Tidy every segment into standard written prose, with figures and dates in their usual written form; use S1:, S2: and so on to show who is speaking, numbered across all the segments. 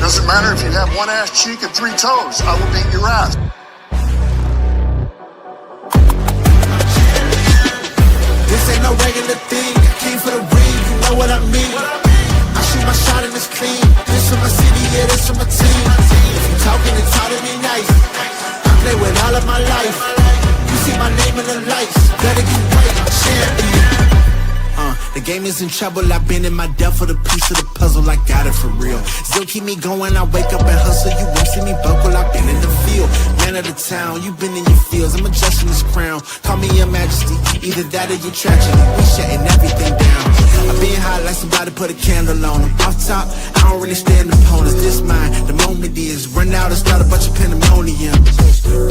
S1: Doesn't matter if you have one ass cheek and 3 toes. I will beat your ass.
S2: This ain't no regular thing. I came for the ring, you know what I mean. I shoot my shot and it's clean. This for my city, yeah, this for my team. If you talking and talk to me nice, I play with all of my life. You see my name in the lights, better get right, champion. The game is in trouble, I've been in my depth for the piece of the puzzle, I got it for real. Still keep me going, I wake up and hustle, you won't see me buckle, I've been in the field. Man of the town, you been in your fields, I'm adjusting this crown. Call me your majesty, either that or your tragedy, we shutting everything down. I've been high like somebody put a candle on them. Off top, I don't really stand opponents, this mine, the moment is, run out and start a bunch of pandemonium.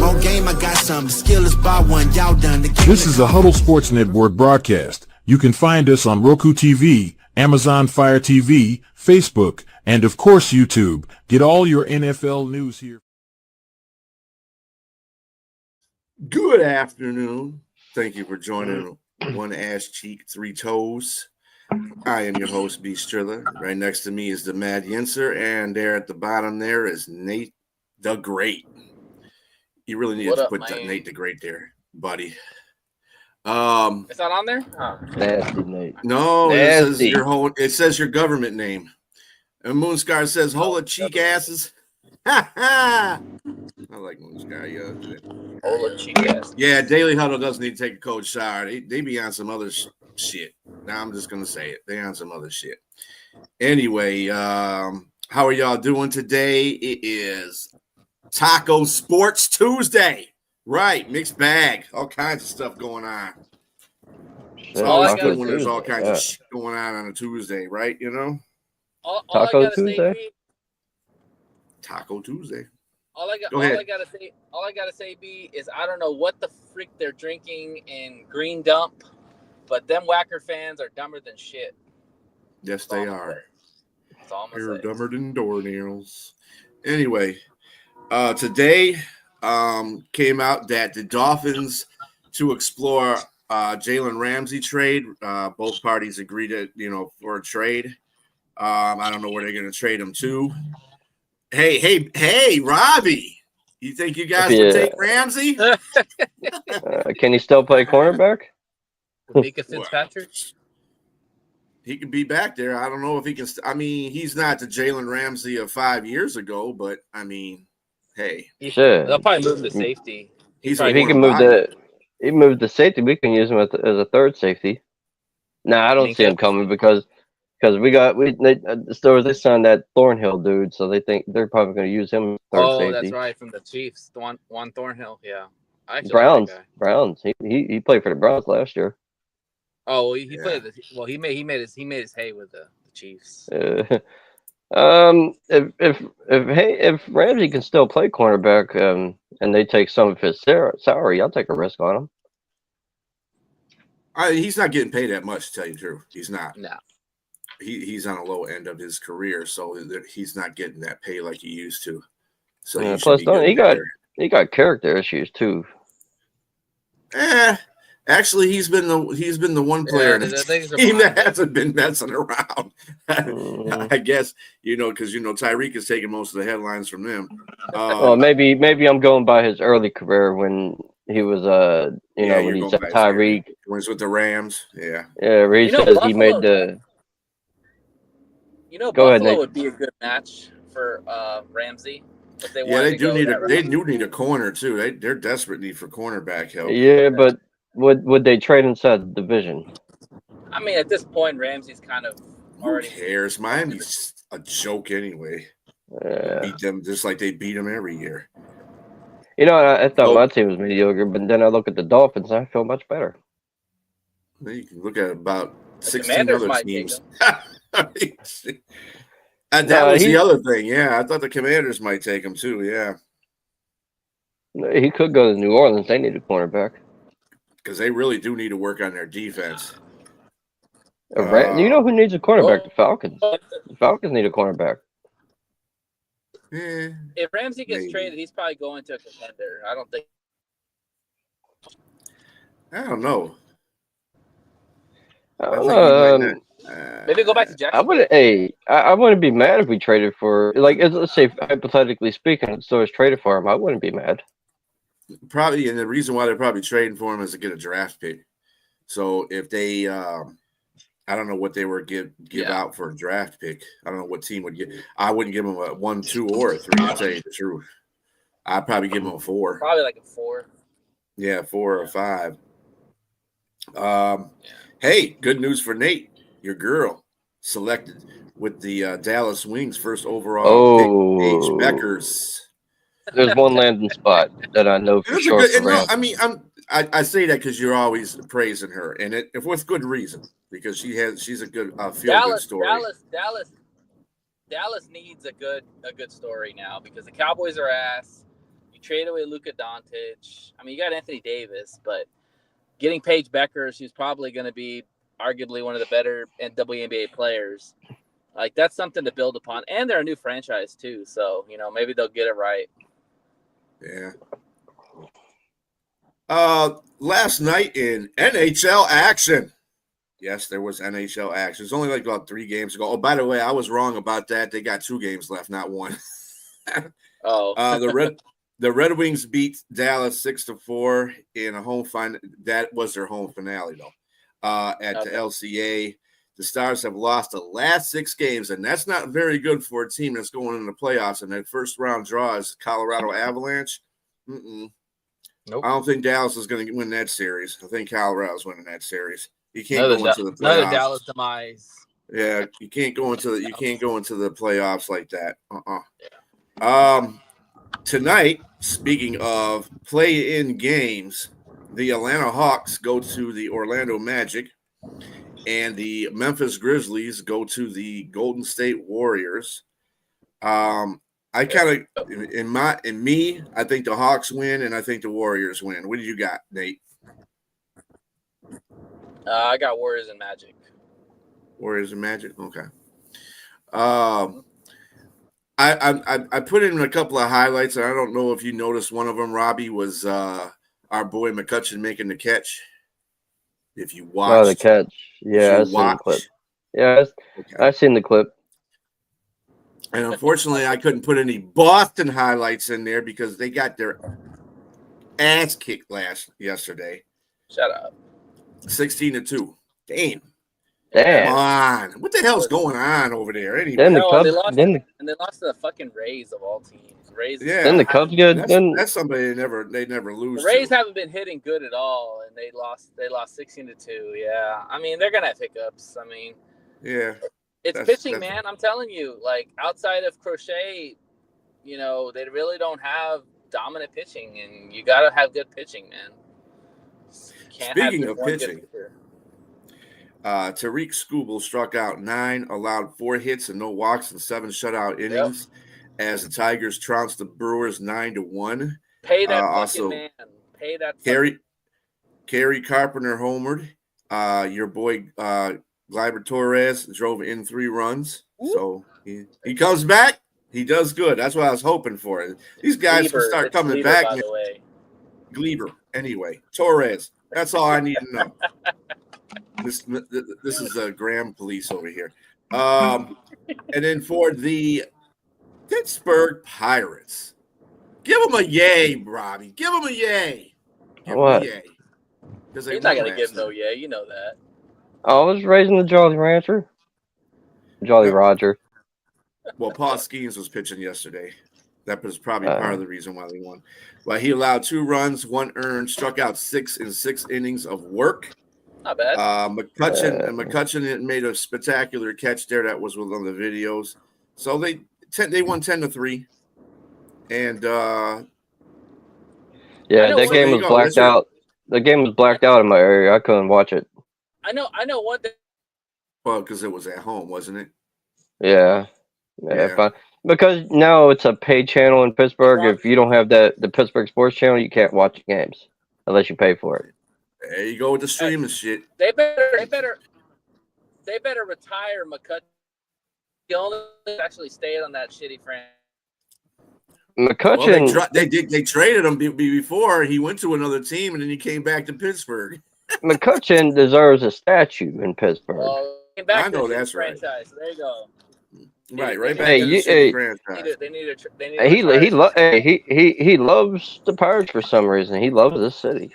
S2: More game, I got some, the skill is bar one, y'all done.
S3: This is a Huddle Sports Network broadcast. You can find us on Roku TV, Amazon Fire TV, Facebook, and of course YouTube. Get all your NFL news here.
S4: Good afternoon. Thank you for joining One Ass Cheek, Three Toes. I am your host, B. Striller. Right next to me is the Mad YINZER, and there at the bottom there is Nate the Great. You really need to put Nate the Great there, buddy.
S5: It's not on there? Oh.
S6: Nasty, Nate.
S4: No,
S6: Nasty.
S4: It says your government name. And Moonscar says, "Hola, cheek asses." Ha ha! I like Moonscar. Yeah.
S5: Hola, cheek asses.
S4: Yeah, Daily Huddle does need to take a cold shower. They be on some other shit. Now I'm just gonna say it. They on some other shit. Anyway, how are y'all doing today? It is Taco Sports Tuesday. Right, mixed bag, all kinds of stuff going on. It's always good when there's all kinds of shit going on a Tuesday, right? You know,
S6: Taco Tuesday.
S4: Taco Tuesday.
S5: All I gotta say, B, is I don't know what the freak they're drinking in Green Dump, but them Whacker fans are dumber than shit.
S4: Yes, they are.
S5: They're
S4: dumber than doornails. Anyway, today. Came out that the Dolphins to explore Jalen Ramsey trade. Both parties agreed to, for a trade. I don't know where they're going to trade him to. Hey, Robbie, you think you guys would take Ramsey?
S6: Can he still play cornerback?
S5: Mika Fitzpatrick?
S4: He could be back there. I don't know if he can. He's not the Jalen Ramsey of 5 years ago, but hey,
S5: they'll probably move the safety.
S6: He can move the safety. We can use him as a third safety. No, I don't see him coming because they signed that Thornhill dude, so they think they're probably going to use him third safety.
S5: That's right, from the Chiefs, one Thornhill. Yeah,
S6: Browns. He played for the Browns last year.
S5: Oh, he played. He made his hay with the Chiefs. If Ramsey can still play cornerback, and they take some of his salary, I'll take a risk on him.
S4: He's not getting paid that much, to tell you the truth. He's not.
S5: No.
S4: He's on a low end of his career, so he's not getting that pay like he used to. So
S6: plus, he got character issues too.
S4: Actually, he's been the one player in the team that hasn't been messing around. I guess because Tyreek is taking most of the headlines from them.
S6: Well, maybe I'm going by his early career when he was when he said Tyreek
S4: when he's with the Rams. Yeah.
S6: Where he says Buffalo, he made the.
S5: Buffalo would be a good match for Ramsey.
S4: They do need a corner too. They're desperate need for cornerback help.
S6: Yeah, but. Would they trade inside the division?
S5: At this point, Ramsey's kind of already.
S4: Who cares? Miami's a joke anyway. Beat them just like they beat them every year.
S6: I thought my team was mediocre, but then I look at the Dolphins and I feel much better.
S4: Well, you can look at about 16 other teams. And that was the other thing. Yeah, I thought the Commanders might take him too. Yeah.
S6: He could go to New Orleans. They need a cornerback.
S4: Because they really do need to work on their defense.
S6: You know who needs a cornerback? The Falcons. The Falcons need a cornerback.
S5: If Ramsey gets traded, he's probably going to a contender. I don't think.
S4: I don't know.
S5: Maybe go back to
S6: I
S5: Jacksonville.
S6: wouldn't. Hey, I wouldn't be mad if we traded for like. Let's say hypothetically speaking, the Steelers traded for him. I wouldn't be mad.
S4: Probably, and the reason why they're probably trading for him is to get a draft pick. So if they, I don't know what they were give out for a draft pick. I don't know what team would get. I wouldn't give him a 1, 2, or a 3. I'll tell you the truth. I'd probably give him a 4.
S5: Probably like a 4.
S4: Yeah, 4 or 5. Hey, good news for Nate. Your girl selected with the Dallas Wings first overall pick, Paige Beckers.
S6: There's one landing spot that I know for
S4: It's
S6: sure.
S4: a good, no, I mean, I say that because you're always praising her, and it with good reason because she's a good feel-good story.
S5: Dallas needs a good story now because the Cowboys are ass. You trade away Luka Doncic. I mean, you got Anthony Davis, but getting Paige Beckers, who's probably going to be arguably one of the better WNBA players, like that's something to build upon. And they're a new franchise too, so maybe they'll get it right.
S4: Yeah. Last night in NHL action. Yes, there was NHL action. It's only like about 3 games ago. Oh, by the way, I was wrong about that. They got 2 games left, not 1. The Red Wings beat Dallas 6-4 in a home final. That was their home finale, though. At the LCA, the Stars have lost the last 6 games, and that's not very good for a team that's going into the playoffs. And that first round draw is Colorado Avalanche. Nope. I don't think Dallas is going to win that series. I think Colorado's winning that series. You can't go into the playoffs.
S5: Another Dallas demise.
S4: Yeah, you can't go into the playoffs like that. Tonight, speaking of play-in games, the Atlanta Hawks go to the Orlando Magic, and the Memphis Grizzlies go to the Golden State Warriors. I kind of, I think the Hawks win, and I think the Warriors win. What do you got, Nate?
S5: I got Warriors and Magic.
S4: Warriors and Magic, okay. I put in a couple of highlights, and I don't know if you noticed one of them, Robbie, was our boy McCutcheon making the catch. If you watched.
S6: Oh, the catch. Yeah, I've seen the clip. Yeah, I've seen the clip.
S4: And unfortunately, I couldn't put any Boston highlights in there because they got their ass kicked yesterday.
S5: Shut up.
S4: 16-2. Damn.
S6: Damn.
S4: Come on. What the hell's going on over there? Anyway.
S5: They lost to the fucking Rays of all teams. Rays.
S4: Yeah.
S6: Then the Cubs good.
S4: That's somebody they never lose.
S5: The Rays haven't been hitting good at all, and they lost 16-2. Yeah. I mean, they're gonna have hiccups. I mean,
S4: yeah.
S5: It's pitching, man. I'm telling you, like outside of Crochet, they really don't have dominant pitching, and you gotta have good pitching, man.
S4: Speaking of pitching, Tariq Skubal struck out 9, allowed 4 hits and no walks in 7 shutout innings as the Tigers trounced the Brewers 9-1.
S5: Pay that fucking man. Pay that.
S4: Kerry Carpenter homered. Your boy Gleyber Torres drove in 3 runs. Ooh. So he comes back. He does good. That's what I was hoping for. These guys will start coming back.
S5: By the way.
S4: Gleyber. Anyway, Torres. That's all I need to know. This is a Graham police over here. And then for the Pittsburgh Pirates, give them a yay, Robbie. Give them a yay. Give them a yay.
S5: He's not going to give no yay. You know that.
S6: I was raising the Jolly Rancher. Jolly Roger.
S4: Well, Paul Skeens was pitching yesterday. That was probably part of the reason why they won. Well, he allowed 2 runs, 1 earned, struck out 6 in 6 innings of work.
S5: Not bad.
S4: McCutcheon made a spectacular catch there. That was one of the videos. So they won 10-3. And
S6: that game was blacked out. The game was blacked out in my area. I couldn't watch it.
S5: I know one thing.
S4: Well, because it was at home, wasn't it?
S6: Yeah. Fine. Because now it's a paid channel in Pittsburgh. If you don't have the Pittsburgh Sports Channel, you can't watch games unless you pay for it.
S4: There you go with the streaming shit.
S5: They better retire McCutcheon. He only actually stayed on that shitty franchise.
S6: McCutcheon.
S4: Well, they traded him before he went to another team, and then he came back to Pittsburgh.
S6: McCutcheon deserves a statue in Pittsburgh.
S5: Well, came back
S4: I
S5: to
S4: know
S5: the
S4: that's right.
S5: franchise. So there you go.
S4: Right back
S6: Hey,
S4: to the shitty franchise.
S5: They need to
S6: he loves the Pirates for some reason. He loves this city.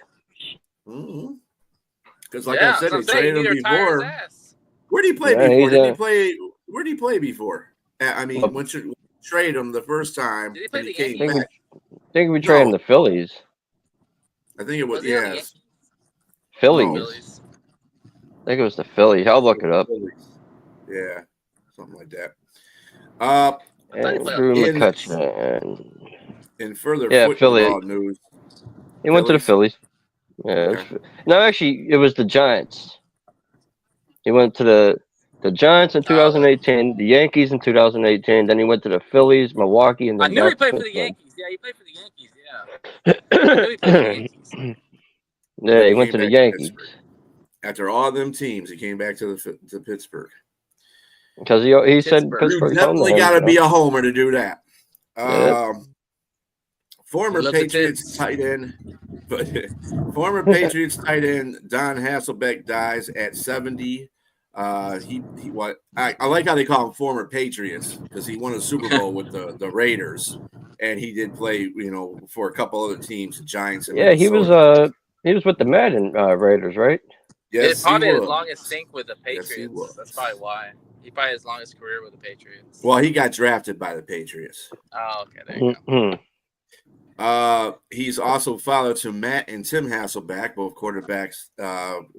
S4: Because, like I said,
S5: so
S4: he traded him before. Where did he play
S6: Yeah,
S4: before?
S6: he's,
S4: Where did he play before? I mean,
S6: Well,
S4: once you trade him the first time,
S5: Did he play
S4: and he
S5: the
S4: came
S5: Yankees?
S4: back.
S6: I think we traded him the Phillies.
S4: I think it was,
S5: Was he on the
S4: yes.
S6: Phillies.
S4: No.
S6: I think it was the Phillies. I'll look it up.
S4: Yeah, something like that.
S6: Andrew McCutcheon.
S4: In further
S6: Philly.
S4: football news,
S6: He went to the Phillies. Yeah.
S4: Okay.
S6: No, actually, it was the Giants. He went to the Giants in 2018, the Yankees in 2018. Then he went to the Phillies, Milwaukee, and then
S5: I knew he
S6: back
S5: played
S6: to
S5: for the
S6: Pittsburgh.
S5: Yankees. Yeah, he played for the Yankees. Yeah. I knew he played for the Yankees.
S6: Yeah, he went to the Yankees.
S4: After all them teams, he came back to Pittsburgh.
S6: Because he said Pittsburgh's
S4: You definitely got to be a homer to do that. Former Patriots tight end, former Patriots tight end Don Hasselbeck dies at 70. I like how they call him former Patriots because he won a Super Bowl with the Raiders, and he did play, for a couple other teams, the Giants and
S6: Minnesota. He was with the Madden Raiders, right?
S4: Yes,
S5: it's probably his longest stink with the Patriots.
S4: Yes,
S5: that's probably why. He probably his longest career with the Patriots.
S4: Well, he got drafted by the Patriots.
S5: Oh, okay, there you go.
S4: He's also father to Matt and Tim Hasselbeck, both quarterbacks,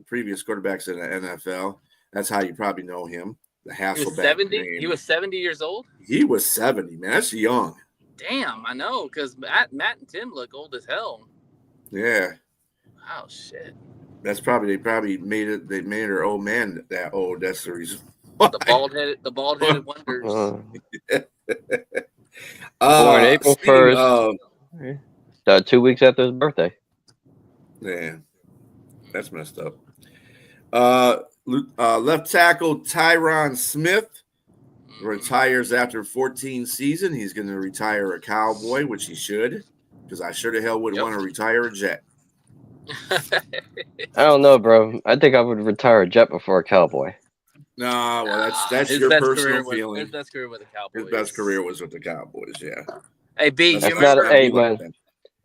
S4: previous quarterbacks in the NFL. That's how you probably know him. The Hasselbeck.
S5: He was 70. He was 70 years old.
S4: He was 70, man. That's young.
S5: Damn, I know, because Matt and Tim look old as hell.
S4: Yeah.
S5: Oh shit.
S4: That's probably they probably made it. They made her old man that old. That's the reason.
S5: The bald headed wonders.
S6: Born April 1st. 2 weeks after his birthday.
S4: Yeah, that's messed up. Left tackle Tyron Smith retires after 14 season. He's going to retire a Cowboy, which he should, because I sure the hell wouldn't want to retire a Jet.
S6: I don't know, bro. I think I would retire a Jet before a Cowboy.
S4: No, well, that's your personal feeling.
S5: His best career with the Cowboys.
S4: His best career was with the Cowboys. Yeah.
S5: Hey, B,
S6: that's not a, hey, man.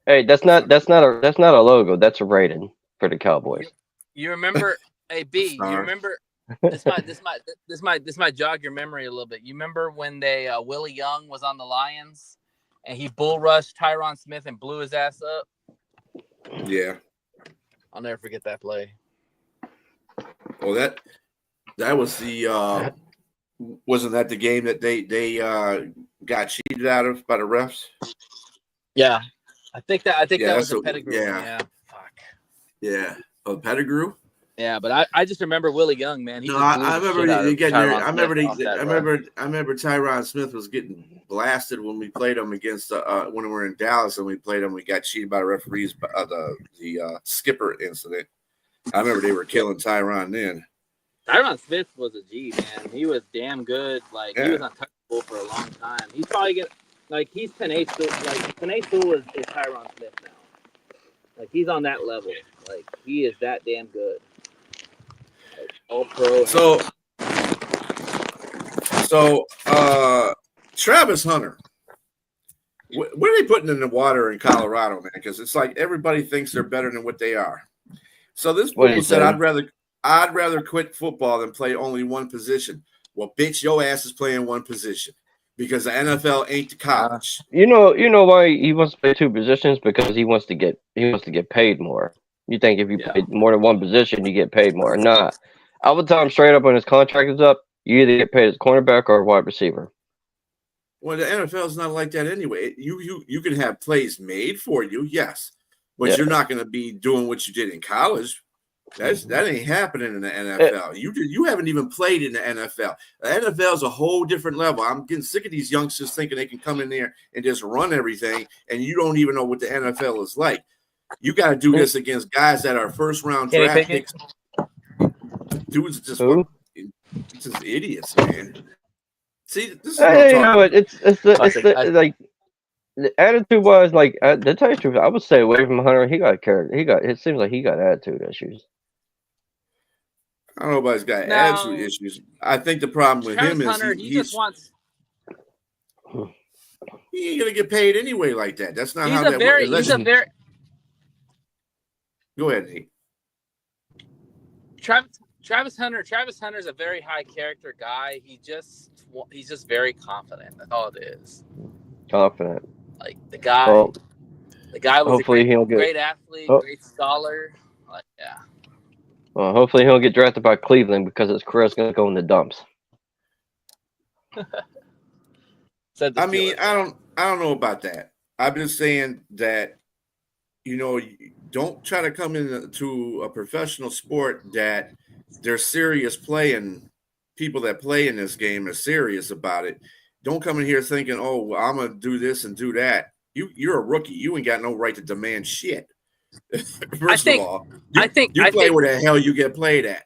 S6: Hey, that's not a logo. That's a rating for the Cowboys.
S5: You remember? Hey, B, you remember? This might jog your memory a little bit. You remember when Willie Young was on the Lions and he bull rushed Tyron Smith and blew his ass up?
S4: Yeah.
S5: I'll never forget that play.
S4: Well, that was the wasn't that the game that they got cheated out of by the refs?
S5: Yeah, I think that was a Pettigrew.
S4: Yeah.
S5: Fuck.
S4: Yeah. Oh, Pettigrew.
S5: Yeah, but I just remember Willie Young, man.
S4: I remember Tyron Smith was getting blasted when we played him against when we were in Dallas and we played him. We got cheated by the referees by the skipper incident. I remember they were killing Tyron then.
S5: Tyron Smith was a G, man. He was damn good. Like he was untouchable for a long time. He's probably he's Penei Sewell. Like Penei Sewell is Tyron Smith now. Like he's on that level. Like he is that damn good. All pro.
S4: So Travis Hunter, what are they putting in the water in Colorado, man? Because it's like everybody thinks they're better than what they are. So this fool said, "I'd rather quit football than play only one position." Well, bitch, your ass is playing one position because the NFL ain't the college.
S6: You know why he wants to play two positions? Because he wants to get paid more. You think if you play more than one position, you get paid more? Nah. I would tell him straight up when his contract is up, you either get paid as cornerback or wide receiver.
S4: Well, the NFL is not like that anyway. You can have plays made for you, yes, but you're not going to be doing what you did in college. That ain't happening in the NFL. You haven't even played in the NFL. The NFL is a whole different level. I'm getting sick of these youngsters thinking they can come in there and just run everything, and you don't even know what the NFL is like. You got to do this against guys that are first round draft picks. Dudes just idiots, man. See, this is what I'm talking
S6: about. Like the attitude was like the tell you the truth. I would stay away from Hunter. He got character. It seems like he got attitude issues.
S4: I don't know about he's got
S5: No.
S4: attitude issues. I think the problem with
S5: Travis
S4: him is
S5: Hunter, he just wants.
S4: he ain't gonna get paid anyway like that. That's not
S5: He's
S4: how
S5: a
S4: that
S5: very.
S4: works.
S5: He's a very.
S4: Go ahead, Nate.
S5: Travis Hunter's a very high character guy. He's just very confident. That's all it is.
S6: Confident.
S5: Like the guy.
S6: Well,
S5: the guy was
S6: hopefully he'll get.
S5: great athlete, great scholar. Like, yeah.
S6: Well, hopefully he'll get drafted by Cleveland because his career's going to go in the dumps.
S4: I mean, I don't know about that. I'm just saying that, don't try to come into a professional sport that they're serious playing. People that play in this game are serious about it. Don't come in here thinking, oh, well, I'm going to do this and do that. You're a rookie. You ain't got no right to demand shit. First of all, you play where the hell you get played at.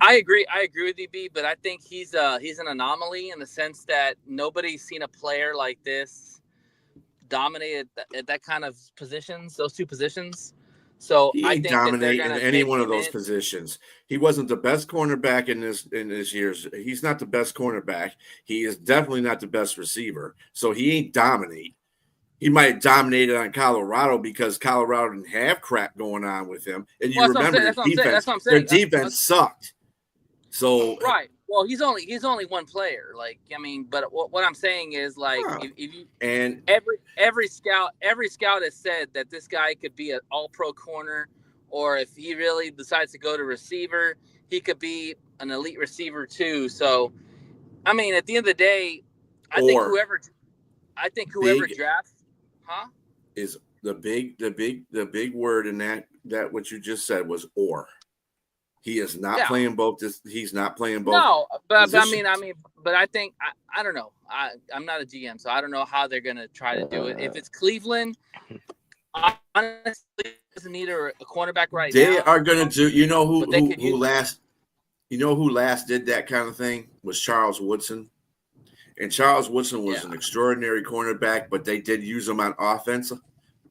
S5: I agree with you, B, but I think he's an anomaly in the sense that nobody's seen a player like this dominate at that kind of positions, those two positions. So
S4: he ain't dominate in any one of those positions. He wasn't the best cornerback in this year's. He's not the best cornerback. He is definitely not the best receiver. So he ain't dominate. He might have dominated on Colorado because Colorado didn't have crap going on with him. And you remember their defense sucked. So
S5: right. Well, he's only one player. Like, I mean, but what I'm saying is, like, if you and every scout has said that this guy could be an all-pro corner, or if he really decides to go to receiver, he could be an elite receiver too. So, I mean, at the end of the day, I think whoever drafts,
S4: is the big word in that what you just said was or. He is not playing both. He's not playing both.
S5: No, but I mean, but I think I don't know. I'm not a GM, so I don't know how they're gonna try to do it. If it's Cleveland, honestly, doesn't need a cornerback right now.
S4: They are gonna do. You know who last? You know who last did that kind of thing was Charles Woodson, and Charles Woodson was an extraordinary cornerback, but they did use him on offense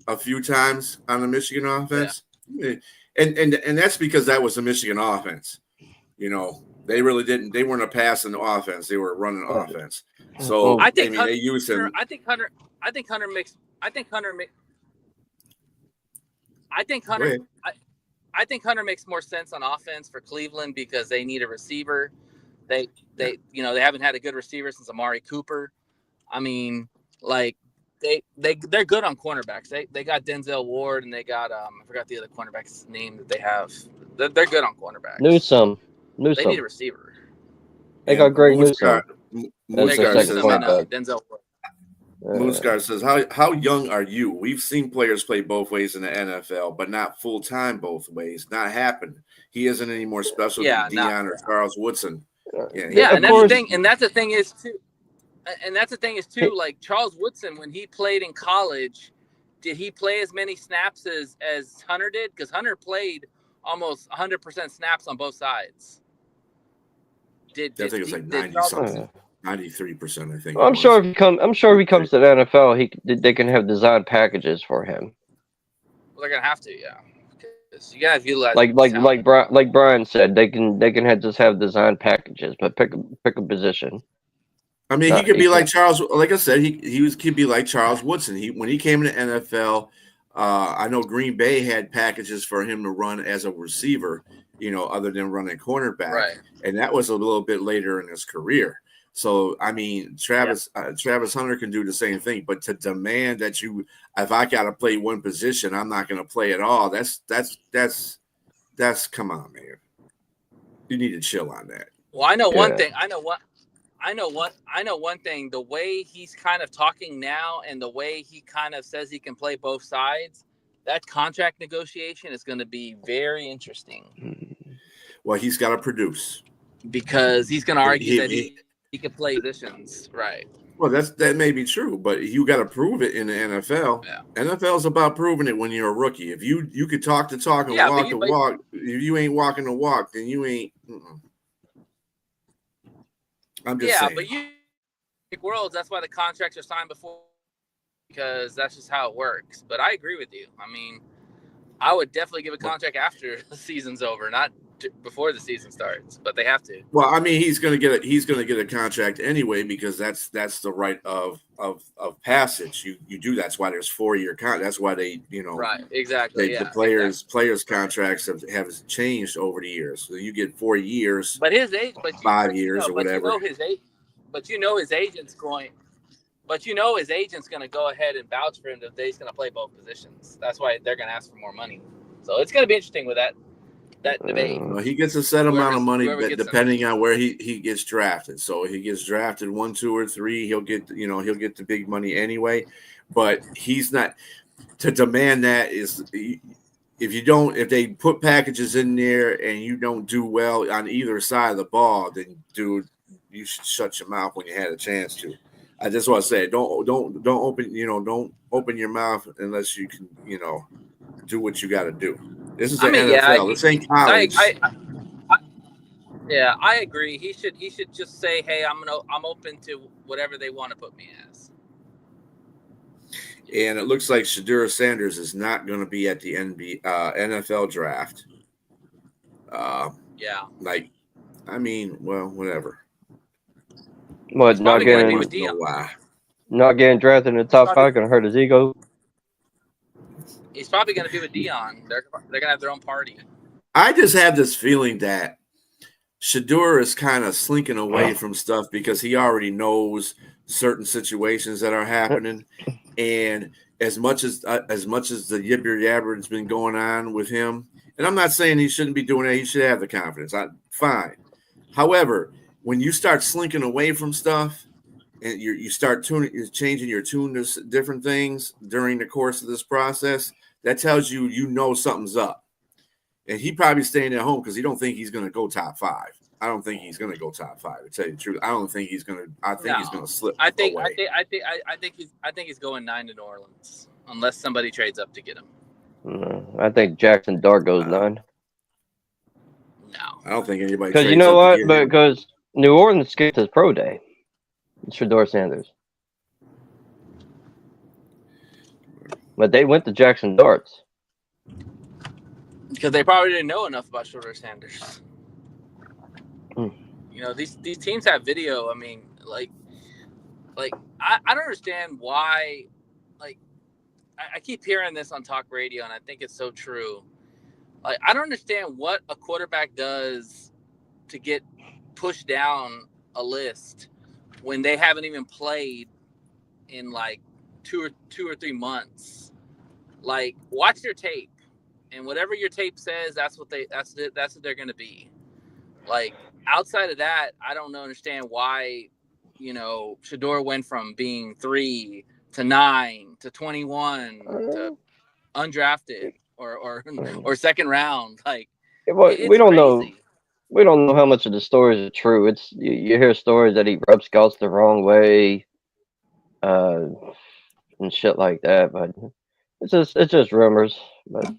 S4: a few times on the Michigan offense. Yeah. And that's because that was the Michigan offense. They really didn't. They weren't a passing offense. They were running offense. So they used him.
S5: I think Hunter makes more sense on offense for Cleveland because they need a receiver. They haven't had a good receiver since Amari Cooper. I mean, like. They're good on cornerbacks. They got Denzel Ward and they got I forgot the other cornerback's name that they have. They're good on cornerbacks.
S6: Newsome.
S5: They need a receiver.
S6: They got great Newsome.
S5: Denzel Ward.
S4: Moonscar says, how young are you? We've seen players play both ways in the NFL, but not full time both ways. Not happen. He isn't any more special than Deion or Charles Woodson.
S5: And that's the thing is too. And that's the thing is too, like Charles Woodson, when he played in college, did he play as many snaps as Hunter did? Because Hunter played almost 100% snaps on both sides.
S4: I think it's like 90-something, 93%. I think.
S6: I'm sure if he comes to the NFL, they can have design packages for him.
S5: Well, they're gonna have to, yeah. You gotta utilize
S6: like Brian said, they can just have design packages, but pick a position.
S4: I mean, he could be like Charles. Like I said, he could be like Charles Woodson. When he came to NFL, I know Green Bay had packages for him to run as a receiver, other than running cornerback,
S5: right.
S4: And that was a little bit later in his career. So I mean, Travis Hunter can do the same thing, but to demand that if I got to play one position, I'm not going to play at all. That's come on, man. You need to chill on that.
S5: Well, I know one thing. I know one thing. The way he's kind of talking now and the way he kind of says he can play both sides, that contract negotiation is going to be very interesting.
S4: Well, he's got to produce.
S5: Because he's going to argue that he can play positions. Right.
S4: Well, that may be true, but you got to prove it in the NFL. Yeah. NFL is about proving it when you're a rookie. If you could talk the talk and walk the walk, if you ain't walking the walk, then you ain't. I'm just saying.
S5: But you worlds, that's why the contracts are signed before, because that's just how it works. But I agree with you. I mean, I would definitely give a contract after the season's over, not before the season starts, but they have to.
S4: Well, I mean, he's going to get a contract anyway because that's the right of passage. You do that's why there's 4-year contract. That's why they
S5: right, exactly.
S4: the players contracts have changed over the years. So you get 4 years,
S5: but his age,
S4: 5 years or whatever.
S5: But his agent's going. But his agent's going to go ahead and vouch for him that he's going to play both positions. That's why they're going to ask for more money. So it's going to be interesting with that debate.
S4: Well, he gets a set amount of money depending on where he gets drafted. So if he gets drafted 1, 2, or 3, he'll get the big money anyway. But he's not to demand that is if they put packages in there and you don't do well on either side of the ball, then dude, you should shut your mouth when you had a chance to. I just want to say, don't open your mouth unless you can, do what you got to do. This is the NFL. This ain't college.
S5: I agree. He should just say, "Hey, I'm open to whatever they want to put me as."
S4: And it looks like Shedeur Sanders is not going to be at the NFL draft. Whatever.
S6: What, not getting drafted in the top 5 going to hurt his ego?
S5: He's probably going to be with Dion. They're going to have their own party.
S4: I just have this feeling that Shedeur is kind of slinking away from stuff because he already knows certain situations that are happening. And as much as the yibber yabber has been going on with him, and I'm not saying he shouldn't be doing that. He should have the confidence. Fine. However, when you start slinking away from stuff and you start changing your tune to different things during the course of this process, that tells you something's up. And he probably staying at home because he don't think he's going to go top 5. I don't think he's going to go top 5. To tell you the truth, I don't think he's going to. I think he's going to slip.
S5: I think
S4: away.
S5: I think he's going 9 to New Orleans unless somebody trades up to get him.
S6: I think Jackson Dart goes 9.
S5: No,
S4: I don't think anybody.
S6: Because you know what? Because New Orleans skipped his pro day. It's Shedeur Sanders. But they went to Jackson Darts.
S5: Because they probably didn't know enough about Shedeur Sanders. These teams have video. I mean, I don't understand why. I keep hearing this on talk radio, and I think it's so true. I don't understand what a quarterback does to get pushed down a list when they haven't even played in 2 or 3 months. Watch their tape, and whatever your tape says, that's what they're going to be. Outside of that, I don't understand why, Shedeur went from being 3 to 9 to 21 to undrafted or second round.
S6: We don't know. We don't know how much of the stories are true. It's you hear stories that he rubs scouts the wrong way, and shit like that. But it's just rumors. But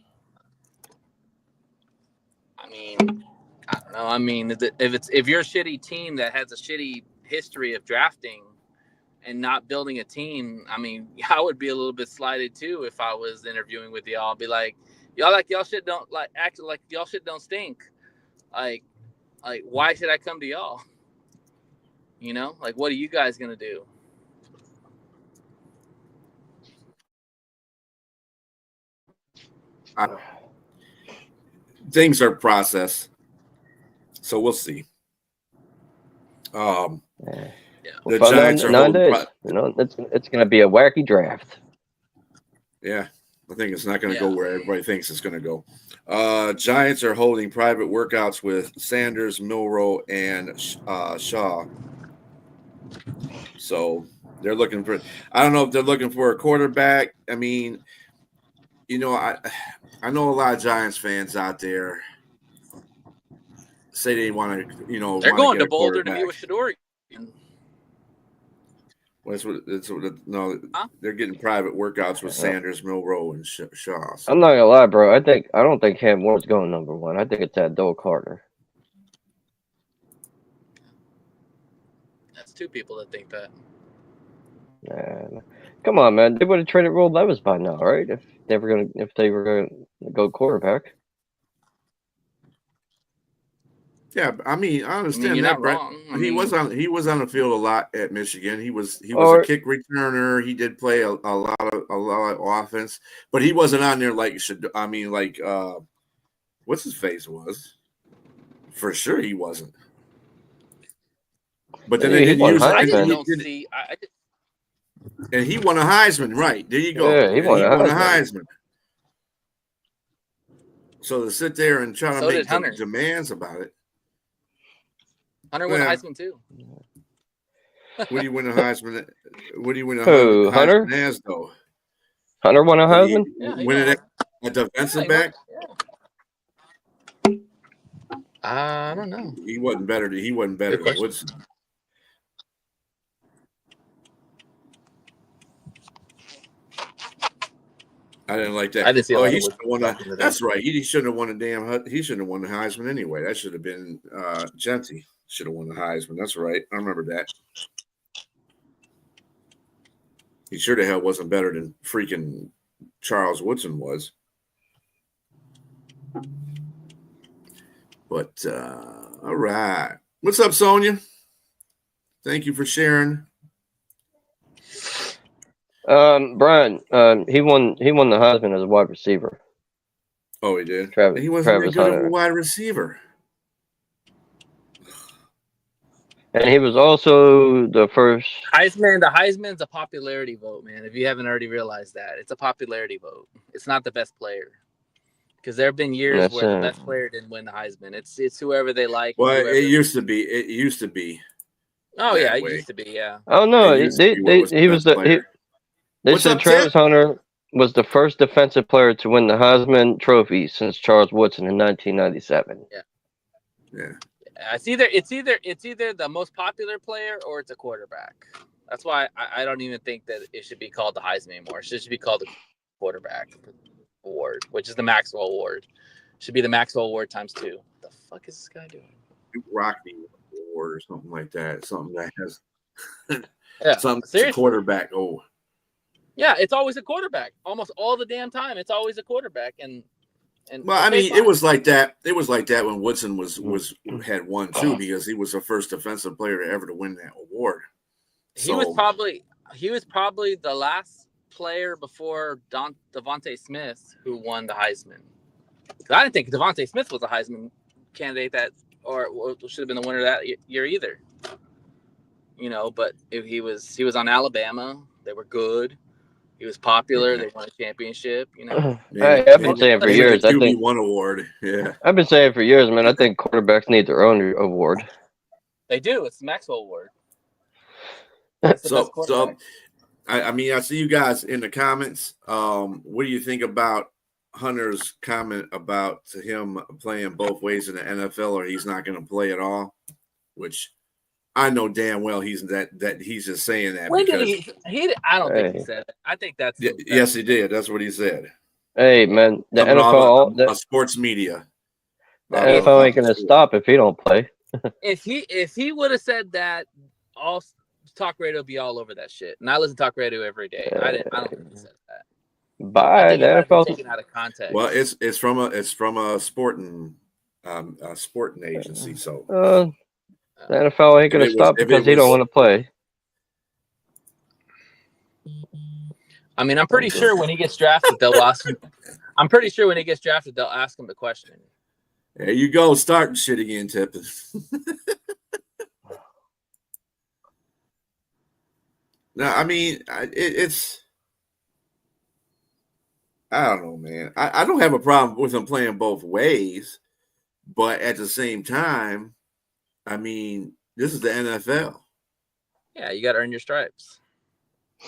S5: I mean, I don't know. I mean, if you're a shitty team that has a shitty history of drafting and not building a team, I mean, I would be a little bit slighted too if I was interviewing with y'all. I'd be like, y'all shit don't act like y'all shit don't stink. Why should I come to y'all? What are you guys gonna do?
S4: Things are processed, so we'll see. The Giants are
S6: 9 days. It's going to be a wacky draft.
S4: Yeah, I think it's not going to go where everybody thinks it's going to go. Giants are holding private workouts with Sanders, Milroe, and Shaw. So they're looking for. I don't know if they're looking for a quarterback. I mean, I know a lot of Giants fans out there say they want to,
S5: they're going to Boulder to be with Shedeur.
S4: They're getting private workouts with Sanders, Milroe, and Shaw. So.
S6: I'm not gonna lie, bro. I don't think Cam Ward's going number 1. I think it's Abdul Carter.
S5: That's 2 people that think that.
S6: Come on, man. They would have traded Will Levis by now, right? If they were gonna go quarterback.
S4: Yeah, I mean, I understand
S5: you're
S4: that,
S5: not
S4: Brett.
S5: wrong.
S4: He was on the field a lot at Michigan. He was a
S6: Or
S4: kick returner. He did play a lot of offense, but he wasn't on there like should. I mean, like what's his face was for sure he wasn't. But then they
S6: he
S4: didn't
S6: won
S4: use it.
S5: I just
S6: Heisman.
S5: don't see.
S4: And he won a Heisman, right? There you go.
S6: Yeah, he won a
S4: Heisman. So to sit there and try to
S5: So did
S4: make
S5: Hunter.
S4: demands about it.
S5: Hunter won a Heisman too.
S4: What do you win a Heisman? What do you win a
S6: Who,
S4: Heisman
S6: Hunter?
S4: as though?
S6: Hunter won a
S4: Did he
S6: Heisman?
S5: Yeah, he
S4: win
S5: won
S4: it at defensive back?
S5: I don't know.
S4: He wasn't better. He wasn't better
S5: Good
S4: than
S5: question.
S4: Woodson. I didn't like that.
S5: I didn't see a lot
S4: he
S5: of
S4: should have
S5: Woodson
S4: won.
S5: back in the day.
S4: That's right. He shouldn't have won a damn. He shouldn't have won the Heisman anyway. That should have been Genty. Should have won the Heisman. That's right. I remember that. He sure the hell wasn't better than freaking Charles Woodson was. But all right. What's up, Sonia? Thank you for sharing.
S6: Brian, he won the Heisman as a wide receiver.
S4: Oh, he did.
S6: Travis,
S4: He wasn't very
S6: Travis
S4: good of
S6: Hunter.
S4: a wide receiver.
S6: And he was also the first.
S5: Heisman. The Heisman's a popularity vote, man. If you haven't already realized that, it's a popularity vote. It's not the best player. Because there have been years where the best player didn't win the Heisman. It's whoever they like.
S4: Well,
S5: whoever...
S4: it used to be. It used to be.
S5: Oh yeah, it
S4: way.
S5: used to be. Yeah.
S6: Oh no,
S4: It used to be
S6: he was the. They
S4: What's
S6: said
S4: up,
S6: Travis
S4: Tip?
S6: Hunter was the first defensive player to win the Heisman Trophy since Charles Woodson in 1997.
S4: Yeah.
S5: It's either the most popular player or it's a quarterback. That's why I don't even think that it should be called the Heisman anymore. It should be called the quarterback award, which is the Maxwell Award. It should be the Maxwell Award times 2. What the fuck is this guy doing?
S4: Rocky Award or something like that. Something that has
S5: Seriously.
S4: quarterback. Oh.
S5: Yeah, it's always a quarterback. Almost all the damn time, it's always a quarterback. And
S4: well, I mean, it was like that. It was like that when Woodson had won too, because he was the first defensive player ever to win that award.
S5: He was probably the last player before Devontae Smith who won the Heisman. I didn't think Devontae Smith was a Heisman candidate or should have been the winner that year either. You know, but he was on Alabama. They were good. He was popular. They won a championship. You know,
S6: I've been saying for years.
S4: I think QB1 award. Yeah,
S6: I've been saying for years, man. I think quarterbacks need their own award.
S5: They do. It's the Maxwell Award.
S4: So I mean, I see you guys in the comments. What do you think about Hunter's comment about him playing both ways in the NFL, or he's not going to play at all? Which I know damn well he's just saying that.
S5: When
S4: because
S5: did he? I don't think he said it. I think that's
S4: yes, he did. That's what he said.
S6: Hey, man, the NFL,
S4: sports media.
S6: The NFL ain't gonna stop if he don't play.
S5: If he would have said that, all talk radio would be all over that shit. And I listen to talk radio every day. I don't think he said that.
S6: Bye. The NFL
S5: taken out of context.
S4: Well, it's from a sporting agency. So
S6: the NFL ain't gonna stop because he don't want to play.
S5: I mean, I'm pretty sure when he gets drafted, they'll ask him. I'm pretty sure when he gets drafted, they'll ask him the question.
S4: There you go, starting shit again, Tippin. No, I mean, it's. I don't know, man. I don't have a problem with him playing both ways, but at the same time, I mean, this is the NFL.
S5: Yeah, you got to earn your stripes.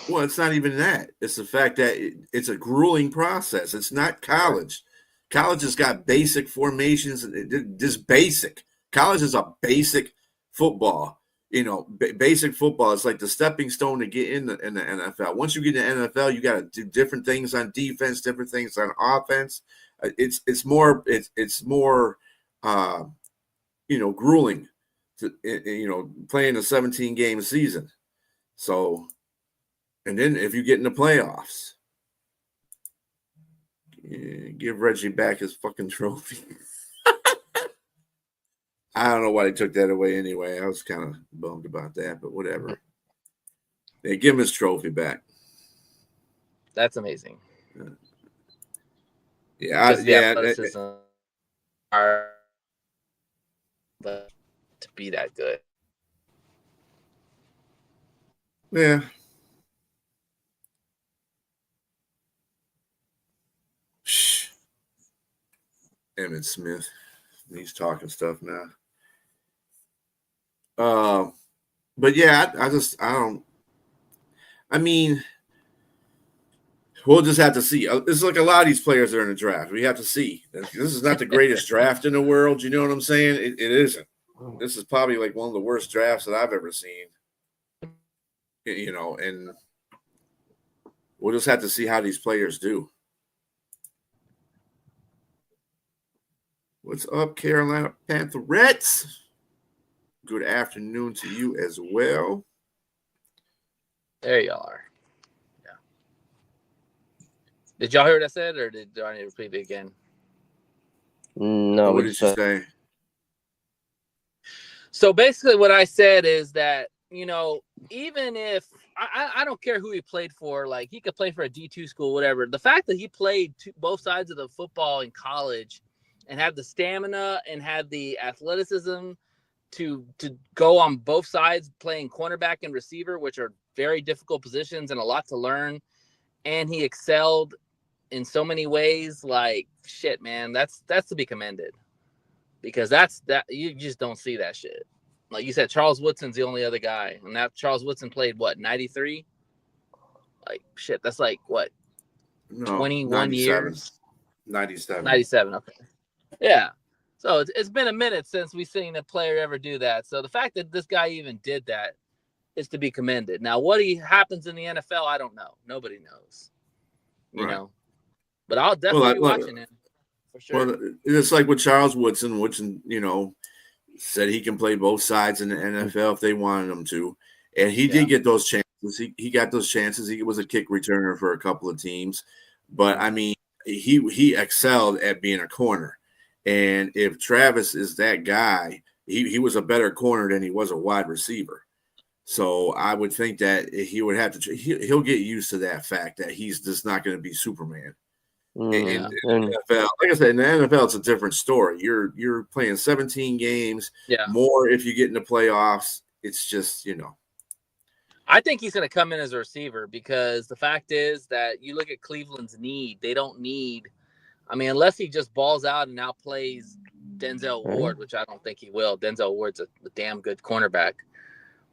S4: Well, it's not even that. It's the fact that it's a grueling process. It's not college. College has got basic formations, just basic. College is a basic football. You know, basic football is like the stepping stone to get in the NFL. Once you get in the NFL, you got to do different things on defense, different things on offense. It's more grueling to playing a 17-game season. So, and then if you get in the playoffs, give Reggie back his fucking trophy. I don't know why they took that away anyway. I was kind of bummed about that, but whatever. They give him his trophy back.
S5: That's amazing.
S4: Yeah,
S5: Just the athleticism are to be that good.
S4: Yeah. Shh. Emmett Smith. He's talking stuff now. But yeah, I don't. I mean, we'll just have to see. It's like a lot of these players are in the draft. We have to see. This is not the greatest draft in the world. You know what I'm saying? It isn't. This is probably like one of the worst drafts that I've ever seen. You know, and we'll just have to see how these players do. What's up, Carolina Pantherettes? Good afternoon to you as well.
S5: There y'all are. Yeah. Did y'all hear what I said, or do I need to repeat it again?
S6: No.
S4: What did you say?
S5: So basically what I said is that, you know, even if I don't care who he played for, like he could play for a D2 school, whatever. The fact that he played both sides of the football in college and had the stamina and had the athleticism to go on both sides playing cornerback and receiver, which are very difficult positions and a lot to learn. And he excelled in so many ways. Like, shit, man, that's to be commended, because that you just don't see that shit. Like you said, Charles Woodson's the only other guy, and that Charles Woodson played what, 93? Like, shit, that's like what, 21
S4: 97.
S5: years?
S4: 97.
S5: 97. Okay, yeah. So it's been a minute since we've seen a player ever do that. So the fact that this guy even did that is to be commended. Now, what happens in the NFL, I don't know. Nobody knows. You know, but I'll definitely be watching him for sure.
S4: Well, it's like with Charles Woodson, you know, said he can play both sides in the NFL if they wanted him to, and he did get those chances. He got those chances. He was a kick returner for a couple of teams, but I mean, he excelled at being a corner. And if Travis is that guy, he was a better corner than he was a wide receiver. So I would think that he would have to. He'll get used to that fact that he's just not going to be Superman. In the NFL, like I said, in the NFL, it's a different story. You're playing 17 games, more if you get in the playoffs. It's just, you know.
S5: I think he's going to come in as a receiver, because the fact is that you look at Cleveland's need. They don't need, I mean, unless he just balls out and outplays Denzel Ward, which I don't think he will. Denzel Ward's a damn good cornerback,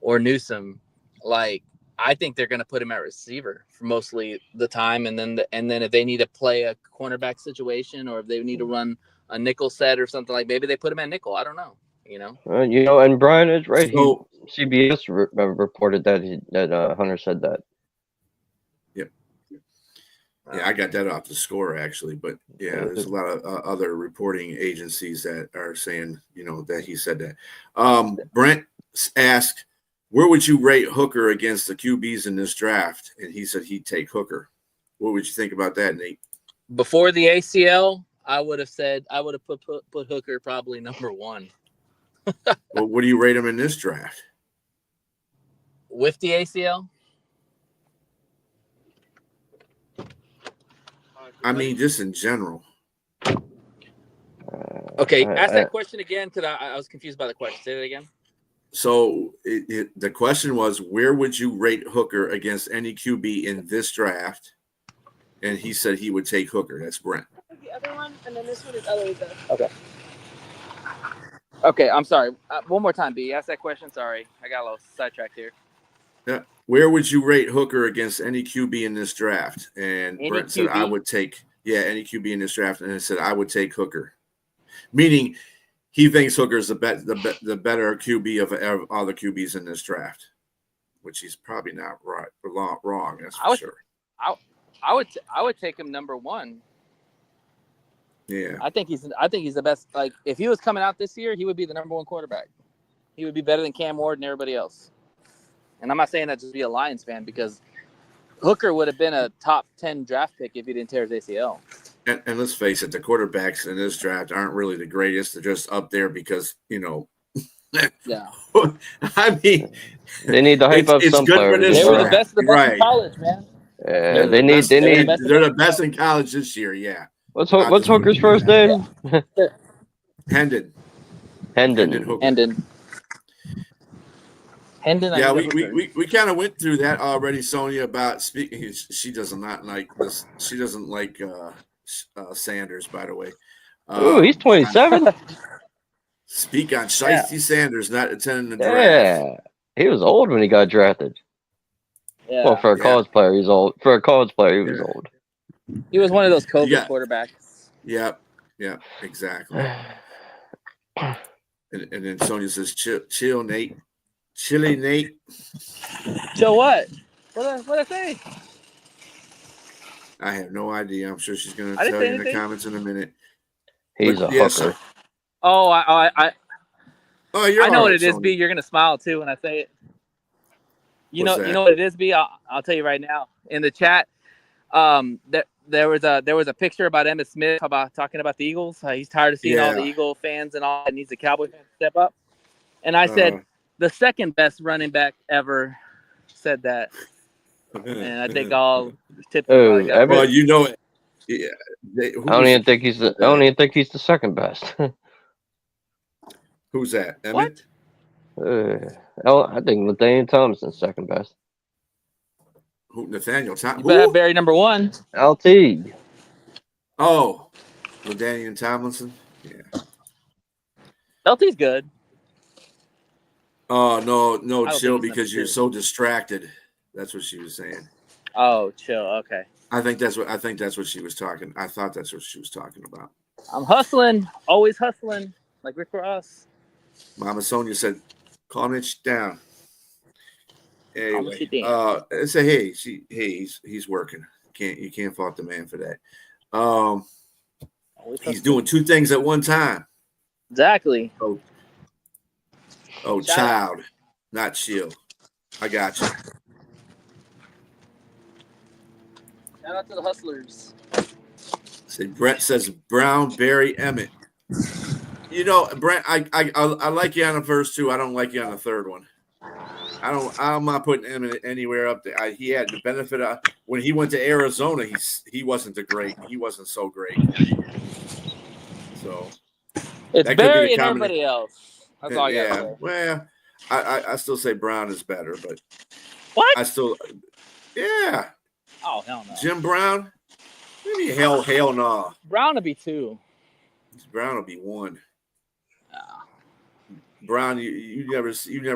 S5: or Newsome. Like, I think they're going to put him at receiver for mostly the time, and then if they need to play a cornerback situation, or if they need to run a nickel set or something, like maybe they put him at nickel. I don't know. You know.
S6: And Brian is right.
S4: So,
S6: CBS reported that Hunter said that.
S4: Yep. Yeah, I got that off the Score actually, but yeah, there's a lot of other reporting agencies that are saying, you know, that he said that. Brent asked, where would you rate Hooker against the QBs in this draft? And he said he'd take Hooker. What would you think about that, Nate?
S5: Before the ACL, I would have put Hooker probably number one.
S4: Well, what do you rate him in this draft?
S5: With the ACL?
S4: I mean, just in general.
S5: Okay, ask that question again, because I was confused by the question. Say that again.
S4: So the question was, where would you rate Hooker against any QB in this draft? And he said he would take Hooker. That's Brent.
S7: The other one, and then this one is other than.
S5: Okay. Okay, I'm sorry. One more time, B. Ask that question. Sorry, I got a little sidetracked here.
S4: Yeah. Where would you rate Hooker against any QB in this draft? And
S5: Any
S4: Brent said,
S5: QB?
S4: I would take, any QB in this draft. And he said, I would take Hooker. Meaning he thinks Hooker's the better QB of all the QBs in this draft, which he's probably not wrong. That's for sure.
S5: I would take him number one.
S4: Yeah.
S5: I think he's the best. Like, if he was coming out this year, he would be the number one quarterback. He would be better than Cam Ward and everybody else. And I'm not saying that just to be a Lions fan, because Hooker would have been a top 10 draft pick if he didn't tear his ACL.
S4: And let's face it, the quarterbacks in this draft aren't really the greatest. They're just up there because, you know,
S5: Yeah.
S4: I mean,
S6: They need to hype up
S4: it's
S6: some
S4: good for
S6: players.
S4: this
S5: They were the
S4: draft.
S5: best of the best
S4: Right.
S5: in college, man.
S6: They
S4: the
S6: need.
S4: best-
S6: They
S5: They're the
S6: need.
S5: best.
S4: They're the best in college this year. Yeah.
S6: What's
S4: Not
S6: what's
S4: this one.
S6: Hooker's first name?
S4: Hendon
S6: Hendon.
S4: Hooker.
S5: Hendon.
S4: Yeah, we kind of went through that already, Sonia. About speaking, she does not like this. She doesn't like Sanders, by the way.
S6: Ooh, he's 27.
S4: Speak on Shiesty Sanders not attending the draft.
S6: Yeah, he was old when he got drafted.
S5: Yeah.
S6: Well, for a college player, he's old. For a college player, he was old.
S5: He was one of those COVID
S4: Yeah.
S5: quarterbacks.
S4: Yep, exactly. And then Sonia says, "Chill, Nate. Chilly, Nate."
S5: So what? What I say?
S4: I have no idea. I'm sure she's going to
S5: I didn't
S4: tell
S5: say
S4: you in the
S5: anything.
S4: comments in a minute.
S6: He's
S4: But,
S6: a
S4: yes.
S6: hooker.
S5: Oh,
S4: Oh, you're
S5: I know
S4: all
S5: what
S4: right,
S5: it is,
S4: Sonia.
S5: B. You're gonna smile too when I say it. You
S4: What's
S5: know
S4: that?
S5: what it is, B. I'll tell you right now. In the chat, there was a picture about Emmitt Smith talking about the Eagles. He's tired of seeing all the
S4: Yeah.
S5: Eagle fans and all. And needs a Cowboy fan to step up. And I said the second best running back ever said that, and I think all tips.
S6: Oh,
S5: got
S6: Emmitt?
S4: Well, you know it. Yeah.
S6: I don't even think he's the second best.
S4: Who's that? Emmett?
S5: What?
S6: I think Nathaniel Thompson's second best.
S4: Who? Nathaniel Thompson?
S5: You better have Barry number one.
S6: LT.
S4: Oh, LaDainian Tomlinson. Yeah.
S5: LT's good.
S4: Oh no,
S5: I don't
S4: chill,
S5: think he's
S4: because
S5: number
S4: you're
S5: two.
S4: so distracted. That's what she was saying.
S5: Oh, chill. Okay.
S4: I think that's what she was talking. I thought that's what she was talking about.
S5: I'm hustling, always hustling, like Rick Ross.
S4: Mama Sonia said, "Calm it down." Anyway,
S5: it down.
S4: say he's working. You can't fault the man for that.
S5: Always
S4: He's
S5: hustling.
S4: doing two things at one time.
S5: Exactly.
S4: Oh,
S5: Shout
S4: child, not chill. I got you.
S5: Shout out to the hustlers.
S4: Say Brent says Brown, Barry, Emmett. You know, Brent, I like you on the first two. I don't like you on the third one. I'm not putting Emmett anywhere up there. He had the benefit of when he went to Arizona. He wasn't He wasn't so great. So
S5: It's
S4: that could be
S5: Barry
S4: the
S5: and
S4: combination.
S5: everybody else. That's all I got to say.
S4: Well, I still say Brown is better, but
S5: What?
S4: Yeah.
S5: Oh, hell no.
S4: Jim Brown? Maybe hell no.
S5: Brown will be 2.
S4: Brown will be 1.
S5: Ah.
S4: Brown, you never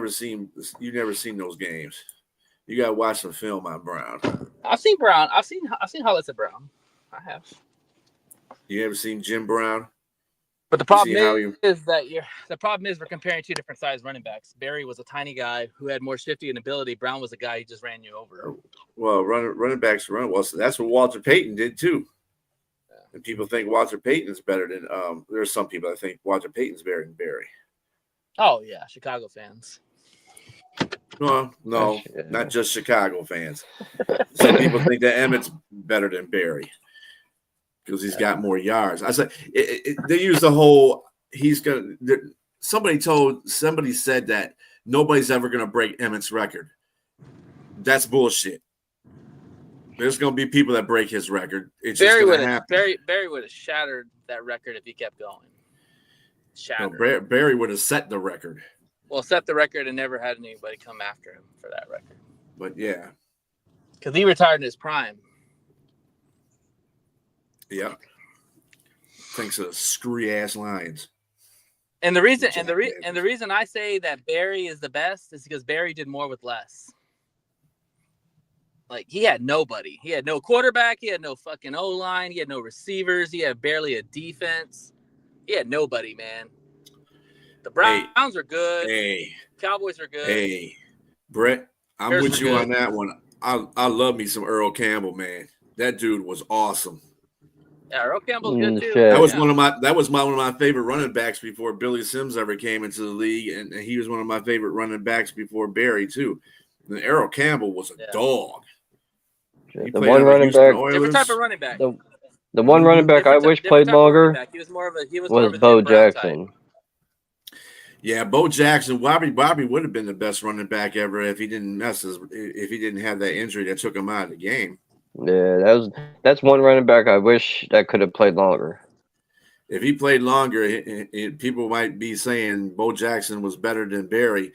S4: seen those games. You gotta watch some film on Brown.
S5: I've seen Brown. I've seen highlights of Brown. I have.
S4: You ever seen Jim Brown?
S5: But the problem
S4: see how
S5: is we're comparing two different size running backs. Barry was a tiny guy who had more shifty and ability. Brown was a guy who just ran you over.
S4: Well, running backs run well. So that's what Walter Payton did too. And people think Walter Payton's better than there's some people that think Walter Payton's better than Barry.
S5: Oh yeah, Chicago fans.
S4: No, not just Chicago fans. Some people think that Emmett's better than Barry because he's got more yards. I said they use the whole somebody said that nobody's ever going to break Emmett's record. That's bullshit. There's going to be people that break his record. It's just going to happen.
S5: Barry would have shattered that record if he kept going.
S4: No, Barry would have set the record.
S5: Well, set the record and never had anybody come after him for that record.
S4: But yeah.
S5: Because he retired in his prime.
S4: Yeah. Thanks to screwy ass Lions.
S5: And the reason I say that Barry is the best is because Barry did more with less. Like, he had nobody. He had no quarterback. He had no fucking O-line. He had no receivers. He had barely a defense. He had nobody, man. The Browns are good.
S4: Hey.
S5: Cowboys are good.
S4: Hey. Brett, I'm
S5: Bears
S4: with
S5: are
S4: you
S5: good.
S4: on that one. I love me some Earl Campbell, man. That dude was awesome.
S5: Yeah, Earl Campbell's good too.
S6: Shit.
S4: That was one of my favorite running backs before Billy Sims ever came into the league, and he was one of my favorite running backs before Barry too. And Earl Campbell was a dog.
S6: The one running back,
S5: Different type of running back.
S6: the one running back I wish played longer
S5: He was more of a
S6: was Bo Jackson.
S4: Yeah, Bo Jackson, Bobby would have been the best running back ever if he didn't if he didn't have that injury that took him out of the game.
S6: Yeah, that's one running back I wish that could have played longer.
S4: If he played longer, people might be saying Bo Jackson was better than Barry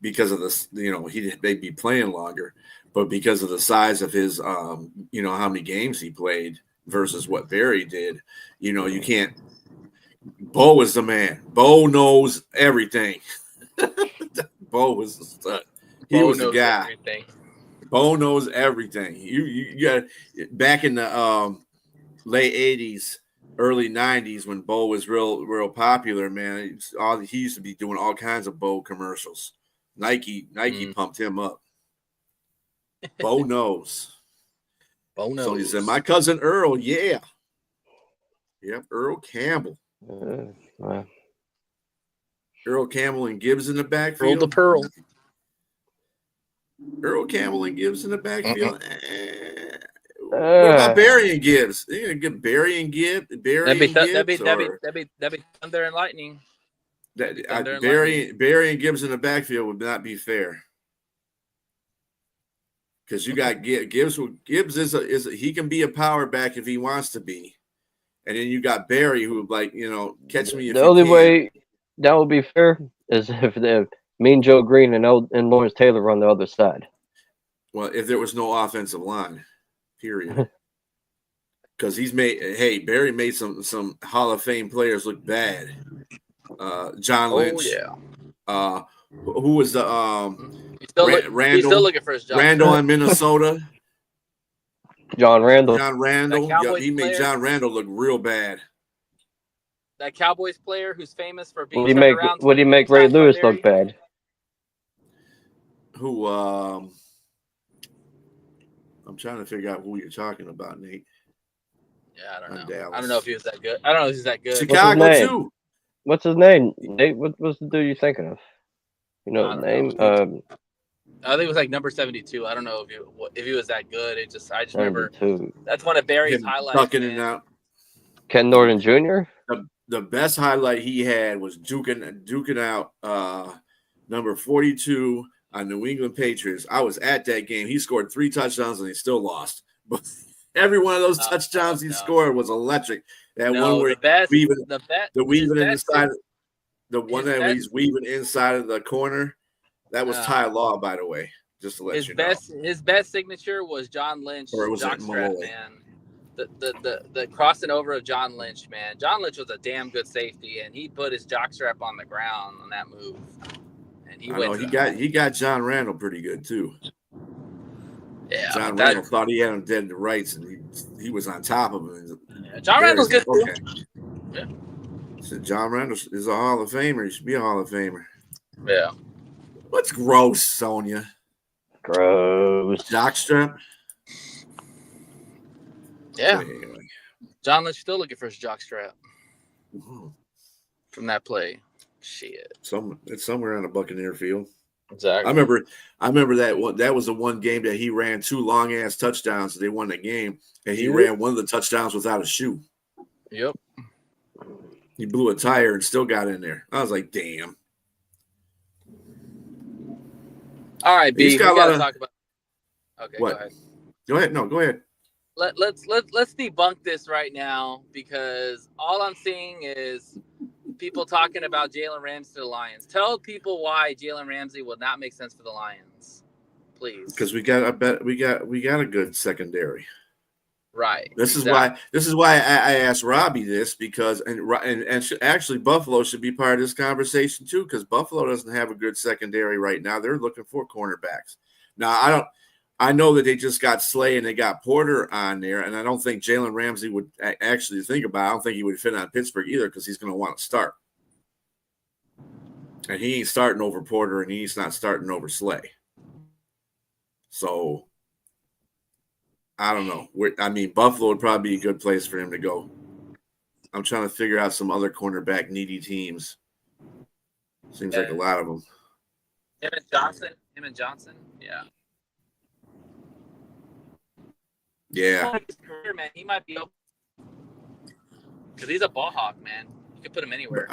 S4: because of this. They'd be playing longer, but because of the size of his, how many games he played versus what Barry did, you can't. Bo was the man. Bo knows everything. Bo was the stud. He was the guy.
S5: Everything.
S4: Bo knows everything. You got back in the late '80s, early '90s when Bo was real popular. Man, he used to be doing all kinds of Bo commercials. Nike pumped him up. Bo knows.
S5: Bo knows.
S4: So he said, "My cousin Earl, yeah, yep, Earl Campbell." Earl Campbell and Gibbs in the backfield.
S5: Earl the Pearl.
S4: Earl Campbell and Gibbs in the backfield. What about Barry and Gibbs? They're gonna get Barry and Gibbs.
S5: That'd be Thunder and Lightning.
S4: Barry and Gibbs in the backfield would not be fair. Because you got Gibbs. Gibbs he can be a power back if he wants to be. And then you got Barry, who catch me if
S6: the only way that would be fair is if the Mean Joe Green and Lawrence Taylor run the other side.
S4: Well, if there was no offensive line, period. Because Barry made some Hall of Fame players look bad. John Lynch.
S5: Oh yeah.
S4: Who was the Randall?
S5: He's still looking for his job.
S4: Randall in Minnesota.
S6: John Randall.
S4: He made John Randall look real bad.
S5: That Cowboys player who's famous for being
S6: would he make Ray Lewis look bad?
S4: Who I'm trying to figure out who you're talking about, Nate.
S5: Yeah, I don't know.
S4: Dallas.
S5: I don't know if he was that good. I don't know if he's that good.
S4: Chicago too.
S6: What's his name? Nate, what's the dude you thinking of? You know his name?
S5: I think it was like number 72. I don't know if he was that good. I just remember that's one of Barry's highlights.
S4: Tucking it out.
S6: Ken Norton Jr.
S4: The best highlight he had was duking out number 42 on New England Patriots. I was at that game. He scored 3 touchdowns and he still lost. But every one of those touchdowns he scored was electric. That one where he's weaving inside of the corner. That was Ty Law, by the way. Just to let you know.
S5: His best signature was John Lynch.
S4: Or was it Malloy?
S5: Man. The crossing over of John Lynch, man. John Lynch was a damn good safety, and he put his jockstrap on the ground on that move. And he got John Randall pretty good too. Yeah, John Randall thought he had him dead to rights, and he was on top of him. Yeah, John Randall's good too. Yeah.
S4: So John Randall is a Hall of Famer. He should be a Hall of Famer.
S5: Yeah.
S4: What's gross, Sonia?
S6: Gross.
S4: Jockstrap?
S5: Yeah. Anyway. John Lynch still looking for his jockstrap from that play. Shit.
S4: It's somewhere on a Buccaneer field.
S5: Exactly.
S4: I remember that was the one game that he ran 2 long ass touchdowns. So they won the game, and he ran one of the touchdowns without a shoe.
S5: Yep.
S4: He blew a tire and still got in there. I was like, damn.
S5: All right, B. We gotta talk about. Okay,
S4: what?
S5: Go ahead.
S4: Go ahead. No, go ahead.
S5: Let's debunk this right now, because all I'm seeing is people talking about Jalen Ramsey to the Lions. Tell people why Jalen Ramsey would not make sense for the Lions, please.
S4: Because we got a good secondary.
S5: Right.
S4: This is why I asked Robbie this, because actually Buffalo should be part of this conversation too, because Buffalo doesn't have a good secondary right now. They're looking for cornerbacks. Now I know that they just got Slay and they got Porter on there, and I don't think Jalen Ramsey would actually think about it. I don't think he would fit on Pittsburgh either, because he's going to want to start. And he ain't starting over Porter, and he's not starting over Slay. So I don't know. Buffalo would probably be a good place for him to go. I'm trying to figure out some other cornerback needy teams. Seems like a lot of them.
S5: Him and Johnson. Yeah.
S4: Yeah.
S5: Man, he might be open because he's a ball hawk, man. You can put him anywhere.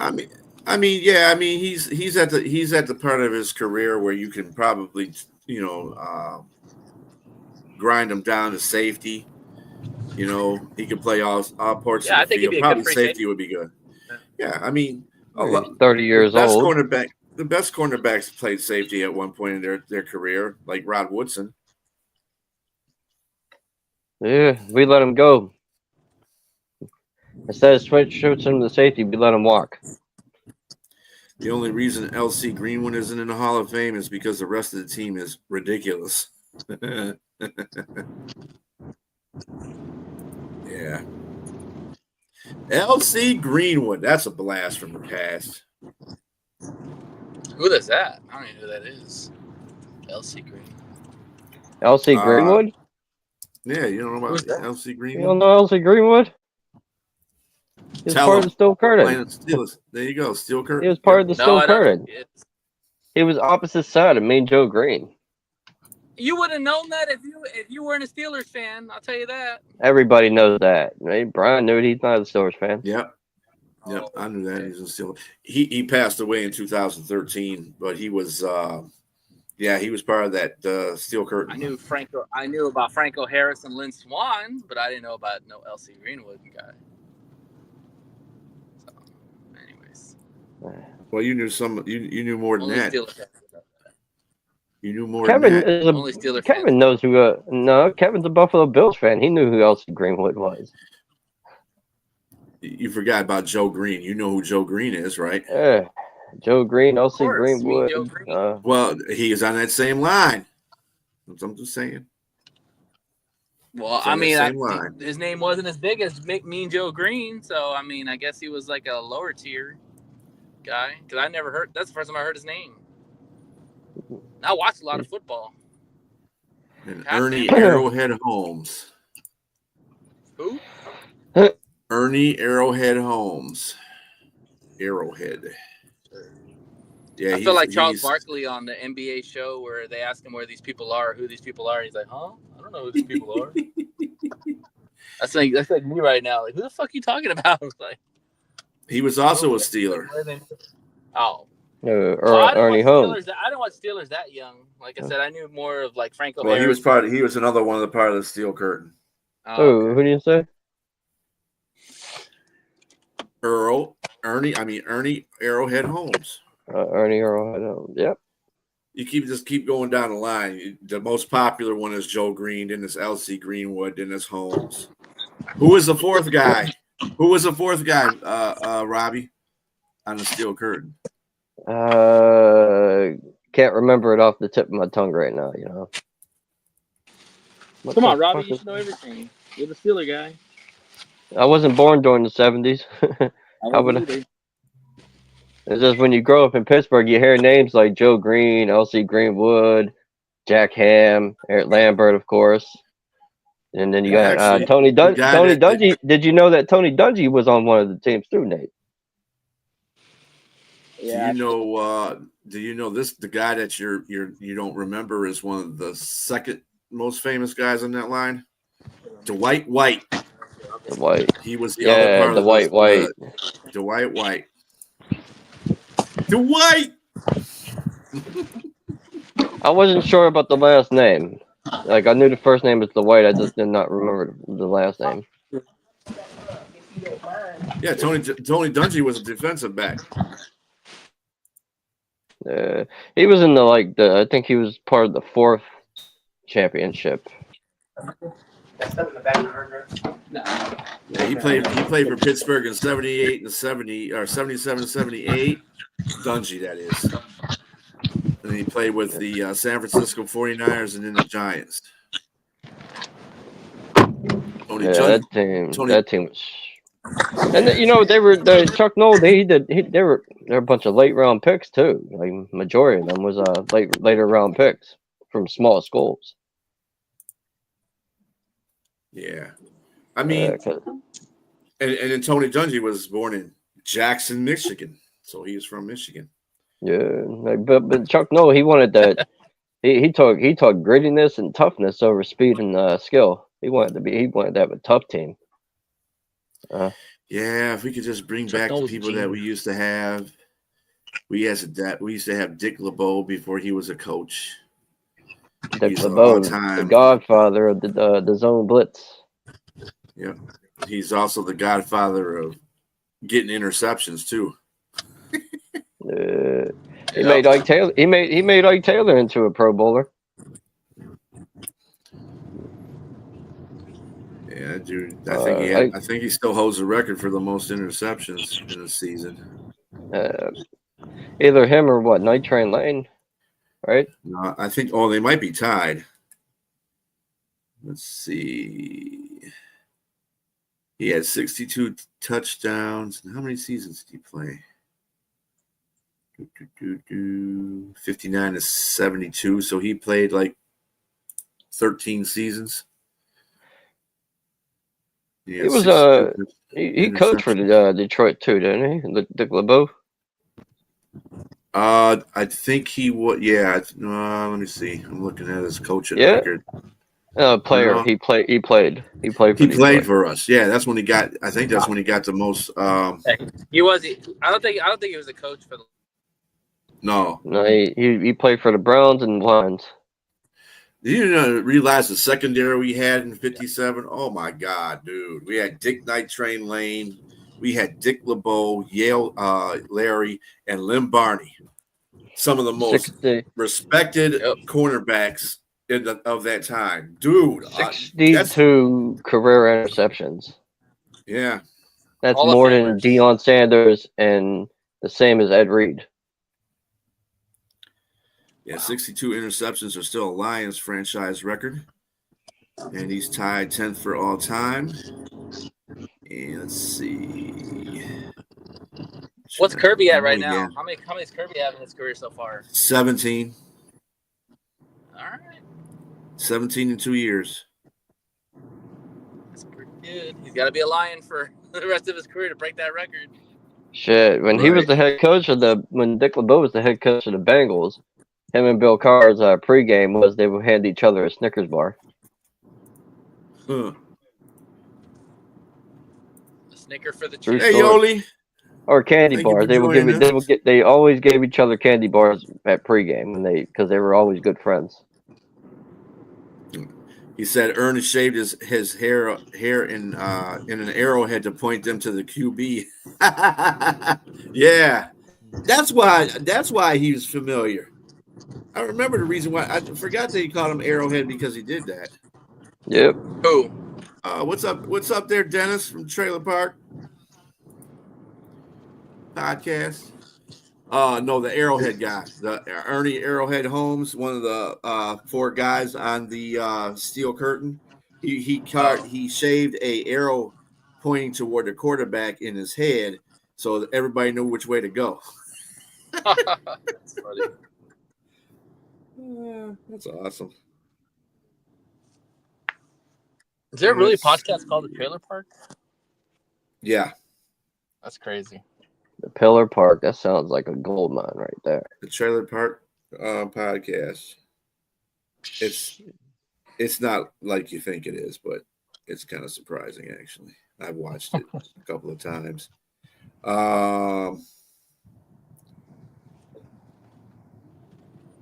S4: I mean, yeah, I mean he's at the part of his career where you can probably grind him down to safety. He can play all parts
S5: Yeah,
S4: of
S5: I
S4: the
S5: think he'd
S4: field.
S5: be a good
S4: Probably
S5: free
S4: safety
S5: safety.
S4: would be good. Yeah, I mean,
S6: He's 30
S4: the
S6: years
S4: best
S6: old.
S4: cornerbacks played safety at one point in their career, like Rod Woodson.
S6: Yeah, we let him go. Instead of switching him to safety, we let him walk.
S4: The only reason L.C. Greenwood isn't in the Hall of Fame is because the rest of the team is ridiculous. Yeah. L.C. Greenwood. That's a blast from the past.
S5: Who is that? I don't even know who that is. L.C. Green.
S6: L.C. Greenwood?
S4: Yeah, you don't know
S5: Who's
S4: about
S5: that?
S4: L.C. Greenwood?
S6: You don't know L.C. Greenwood? He was part of the Steel Curtain.
S4: There you go, Steel Curtain.
S6: He was part of the
S5: No,
S6: Steel
S5: I don't
S6: Curtain.
S5: know.
S6: He was opposite side of Mean Joe Green.
S5: You would have known that if you weren't a Steelers fan. I'll tell you that.
S6: Everybody knows that. Right? Brian knew it. He's not a Steelers fan.
S4: Yep.
S5: Oh,
S4: I knew that.
S5: okay.
S4: He's a Steeler. He passed away in 2013, but he was he was part of that Steel Curtain.
S5: I knew about Franco Harris and Lynn Swann, but I didn't know about no L.C. Greenwood guy. So, anyways.
S4: Well, you knew you knew more than
S5: Only
S4: that.
S5: Steelers fans.
S4: You knew more
S6: Kevin
S4: than that.
S5: Only Steelers
S6: Kevin
S5: fans.
S6: knows who. No, Kevin's a Buffalo Bills fan. He knew who L.C. Greenwood was.
S4: You forgot about Joe Green. You know who Joe Green is, right?
S6: Yeah, Joe Green, L.C.
S5: course,
S6: Greenwood.
S5: Joe Green.
S4: Well, he is on that same line. I'm just saying.
S5: Well, I mean, his name wasn't as big as Mean Joe Green, so I mean, I guess he was like a lower tier guy. Because I never heard. That's the first time I heard his name. I watched a lot of football.
S4: And Ernie Arrowhead Holmes.
S5: Who?
S4: Ernie Arrowhead Holmes. Arrowhead. Yeah,
S5: I feel like Charles Barkley on the NBA show where they ask him where these people are, who these people are. And he's like, "Huh? I don't know who these people are." That's like me right now. Like, who the fuck are you talking about? Like,
S4: he was also a Steeler.
S5: Oh.
S6: Ernie Holmes.
S5: I didn't watch Steelers that young. Like I said, I knew more of like Franco.
S4: Well, he was another one of the part of the Steel Curtain.
S6: Oh, okay. Who do you say?
S4: Ernie Arrowhead Holmes.
S6: Ernie Arrowhead Holmes. Yep.
S4: You keep going down the line. The most popular one is Joe Green, then it's L.C. Greenwood, then it's Holmes. Who was the fourth guy? Robbie, on the Steel Curtain?
S6: Can't remember it off the tip of my tongue right now. You know.
S5: Come on, Robbie, you should know everything. You're the Steeler guy.
S6: I wasn't born during the 70s. It's just when you grow up in Pittsburgh, you hear names like Joe Green, L.C. Greenwood, Jack Ham, Eric Lambert, of course. And then you got Tony Dungy. Did you know that Tony Dungy was on one of the teams too, Nate?
S5: Yeah.
S4: Do you know this? The guy that you don't remember is one of the second most famous guys on that line, Dwight White.
S6: The White.
S4: He was the other part of
S6: White.
S4: Dwight White. Dwight.
S6: I wasn't sure about the last name. Like I knew the first name was the White. I just did not remember the last name.
S4: Yeah, Tony Dungy was a defensive back.
S6: He was in I think he was part of the fourth championship.
S4: Yeah, he played for Pittsburgh in 78 and 70 or 77, 78. Dungy, that is. And then he played with the San Francisco 49ers and then the Giants.
S6: That team was. And they were Chuck Noll. They were a bunch of late round picks too. Like majority of them was later round picks from small schools.
S4: Yeah, I mean, and then Tony Dungy was born in Jackson, Michigan, so he was from Michigan.
S6: Yeah, but Chuck Noll, he wanted that. he talked grittiness and toughness over speed and skill. He wanted to have a tough team.
S4: Yeah, if we could just bring back the people that we used to have. We used to have Dick LeBeau before he was a coach.
S6: Dick
S4: He's an
S6: LeBeau, the
S4: all-time
S6: godfather of the zone blitz.
S4: Yep. He's also the godfather of getting interceptions too.
S6: He made Ike Taylor. He made Ike Taylor into a Pro Bowler.
S4: Yeah, dude. I think he still holds the record for the most interceptions in a season.
S6: Either him or what? Night Train Lane, right?
S4: No, I think. Oh, they might be tied. Let's see. He had 62 touchdowns. How many seasons did he play? 59 to 72. So he played like 13 seasons.
S6: He was he coached for the Detroit too, didn't he? Dick LeBeau.
S4: I think he would. Yeah. Let me see. I'm looking at his coaching record.
S6: Player.
S4: No.
S6: He played. He played
S4: For us. Yeah, that's when he got. I think that's when he got the most.
S5: He was. I don't think he was a coach for the.
S4: No.
S6: He played for the Browns and Lions.
S4: Did you realize the secondary we had in '57? Oh my God, dude! We had Dick Night Train Lane, we had Dick LeBeau, Yale Larry, and Lim Barney. Some of the most respected cornerbacks of that time, dude.
S6: 62 career interceptions.
S4: Yeah,
S6: that's more than Deion Sanders and the same as Ed Reed.
S4: Yeah, 62 interceptions are still a Lions franchise record. And he's tied 10th for all time. And let's see.
S5: What's Kirby at right now? How many is Kirby having in his career so far?
S4: 17.
S5: All right.
S4: 17 in 2 years.
S5: That's pretty good. He's got to be a Lion for the rest of his career to break that record.
S6: Shit, when he was the head coach when Dick LeBeau was the head coach of the Bengals, him and Bill Carr's pregame was they would hand each other a Snickers bar.
S5: A Snicker for the champ.
S4: Hey, Yoli.
S6: Or candy bars. They always gave each other candy bars at pregame because they were always good friends.
S4: He said Ernest shaved his hair in an arrowhead to point them to the QB. Yeah, that's why he was familiar. I remember the reason why. I forgot that he called him Arrowhead because he did that.
S6: Yep.
S5: Who?
S4: What's up there, Dennis from Trailer Park Podcast? No, the Arrowhead guy, the Ernie Arrowhead Holmes, one of the 4 guys on the Steel Curtain. He shaved a arrow pointing toward the quarterback in his head, so that everybody knew which way to go.
S5: That's funny.
S4: That's awesome.
S5: Is there really a podcast called The Trailer Park?
S4: Yeah.
S5: That's crazy.
S6: The Pillar Park. That sounds like a gold mine right there.
S4: The Trailer Park podcast. It's not like you think it is, but it's kind of surprising actually. I've watched it a couple of times.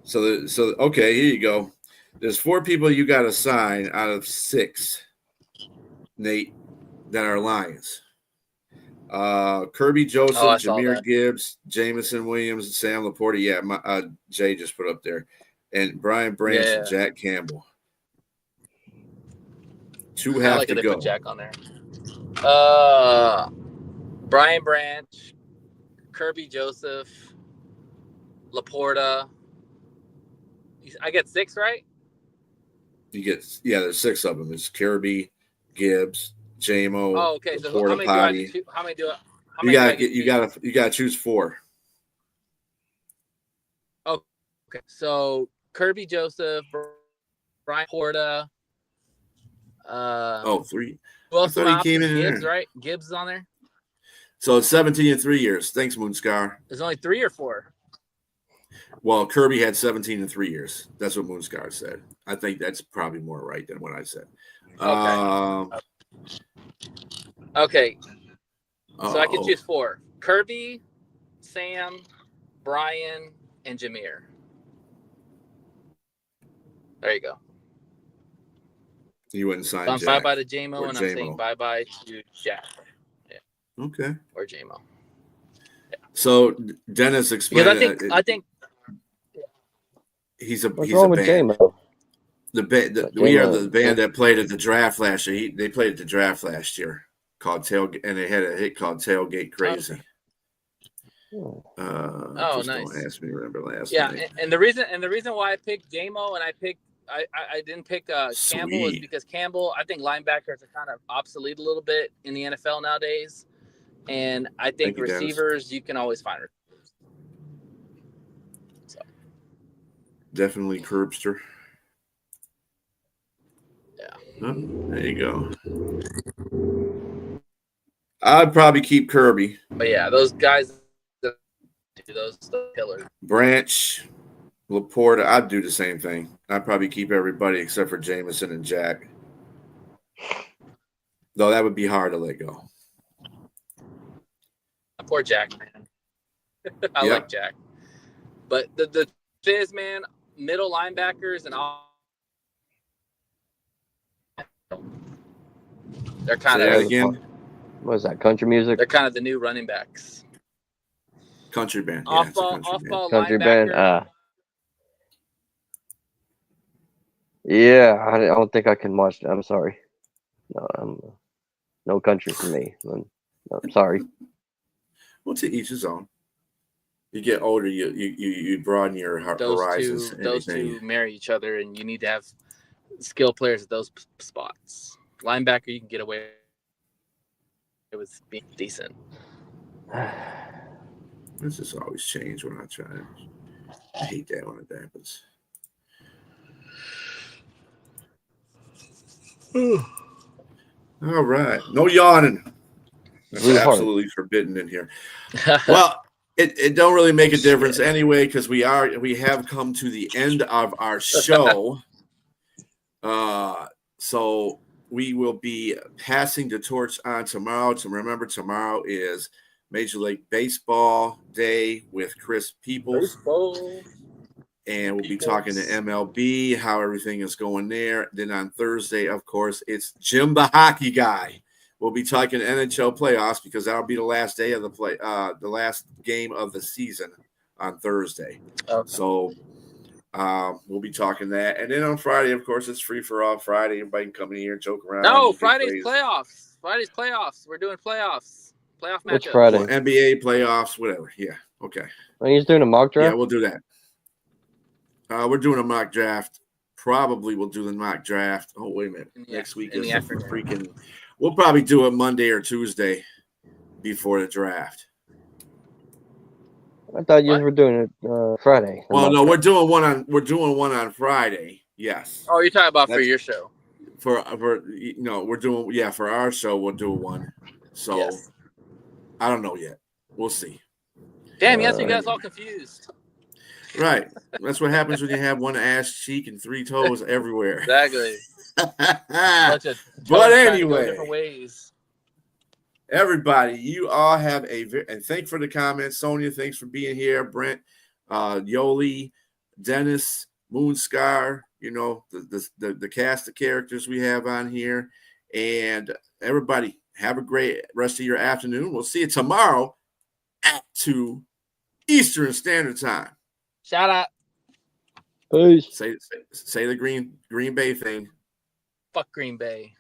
S4: So okay, here you go. There's 4 people you got to sign out of 6, Nate, that are Lions. Kirby Joseph, Jahmyr Gibbs, Jamison Williams, Sam Laporta. Yeah, Jay just put up there, and Brian Branch and Jack Campbell. 2 have to go.
S5: Put Jack on there. Brian Branch, Kirby Joseph, Laporta. I get 6, right?
S4: You get there's 6 of them. It's Kirby, Gibbs, JMO.
S5: Oh, okay. So how many do I? You
S4: gotta choose 4.
S5: Oh, okay. So Kirby Joseph, Brian Porta.
S4: 3.
S5: Who else?
S4: I thought he came in
S5: Gibbs,
S4: there.
S5: right? Gibbs is on there.
S4: So it's 17 and 3 years. Thanks, Moonscar.
S5: There's only 3 or 4.
S4: Well, Kirby had 17 and 3 years. That's what Moonscar said. I think that's probably more right than what I said.
S5: Okay. So I can choose 4. Kirby, Sam, Brian, and Jameer. There you go.
S4: You wouldn't sign
S5: So I'm
S4: Jack
S5: bye-bye to J-Mo,
S4: or
S5: and I'm saying
S4: J-Mo.
S5: bye-bye to Jack. Yeah.
S4: Okay.
S5: Or J-Mo. Yeah.
S4: So Dennis explained.
S5: Because I think
S4: he's a
S6: What's
S4: he's
S6: wrong
S4: a
S6: with
S4: band.
S6: J-Mo?
S4: We are
S6: J-Mo.
S4: the band that played at the draft last year. They played at the draft last year called Tailgate, and they had a hit called Tailgate Crazy.
S6: Oh.
S4: Just
S5: nice.
S4: Don't ask me to remember last
S5: Yeah,
S4: night.
S5: and the reason why I picked J-Mo and I didn't pick Campbell is because Campbell, I think linebackers are kind of obsolete a little bit in the NFL nowadays, and I think
S4: Thank you, Dennis.
S5: receivers you can always find receivers. So.
S4: Definitely Curbster.
S5: Yeah.
S4: Oh, there you go. I'd probably keep Kirby.
S5: But yeah, those guys, those killers.
S4: Branch, Laporta, I'd do the same thing. I'd probably keep everybody except for Jameson and Jack. Though that would be hard to let go.
S5: Poor Jack, man. I like Jack. But the is, man, middle linebackers and all. They're kind of
S4: again.
S6: What is that? Country music?
S5: They're kind of the new running backs.
S4: Country band.
S5: Off
S4: Yeah,
S5: ball
S6: Country
S5: linebacker.
S6: band. Yeah, I don't think I can watch that. I'm sorry. No, no country for me. I'm sorry.
S4: Well, to each his own. You get older, you broaden your horizons.
S5: Those two marry each other, and you need to have skilled players at those spots. Linebacker, you can get away with being decent.
S4: This just always change when I try. I hate that when it happens. All right. No yawning. That's absolutely forbidden in here. Well, it don't really make a difference anyway, because we have come to the end of our show. So we will be passing the torch on tomorrow. Remember, tomorrow is Major League Baseball Day with Chris Peoples. And we'll be talking to MLB, how everything is going there. Then on Thursday, of course, it's Jim the Hockey Guy. We'll be talking NHL playoffs because that'll be the last day of the last game of the season on Thursday. Okay. So we'll be talking that. And then on Friday, of course, it's free for all Friday. Everybody can come in here, joke around.
S5: No, Friday's playoffs. We're doing playoffs. Playoff matchups.
S6: Which Friday?
S4: Well, NBA playoffs, whatever. Yeah. Okay.
S6: Are you doing a mock draft?
S4: Yeah, we'll do that. We're doing a mock draft. Probably we'll do the mock draft. Oh, wait a minute. Next week is freaking. We'll probably do it Monday or Tuesday before the draft.
S6: I thought you were doing it Friday.
S4: Well, no, we're doing one on Friday. Yes.
S5: Oh, you're talking about for your show?
S4: For our show we'll do one. So yes. I don't know yet. We'll see.
S5: Damn, yes, you guys all confused.
S4: Right. That's what happens when you have one ass cheek and three toes everywhere.
S5: Exactly.
S4: But anyway,
S5: different ways.
S4: Everybody, you all have and thanks for the comments. Sonia, thanks for being here. Brent, Yoli, Dennis, Moonscar, the cast of characters we have on here. And everybody, have a great rest of your afternoon. We'll see you tomorrow at 2 Eastern Standard Time.
S5: Shout out.
S6: Peace.
S4: Say the Green Bay thing.
S5: Fuck Green Bay.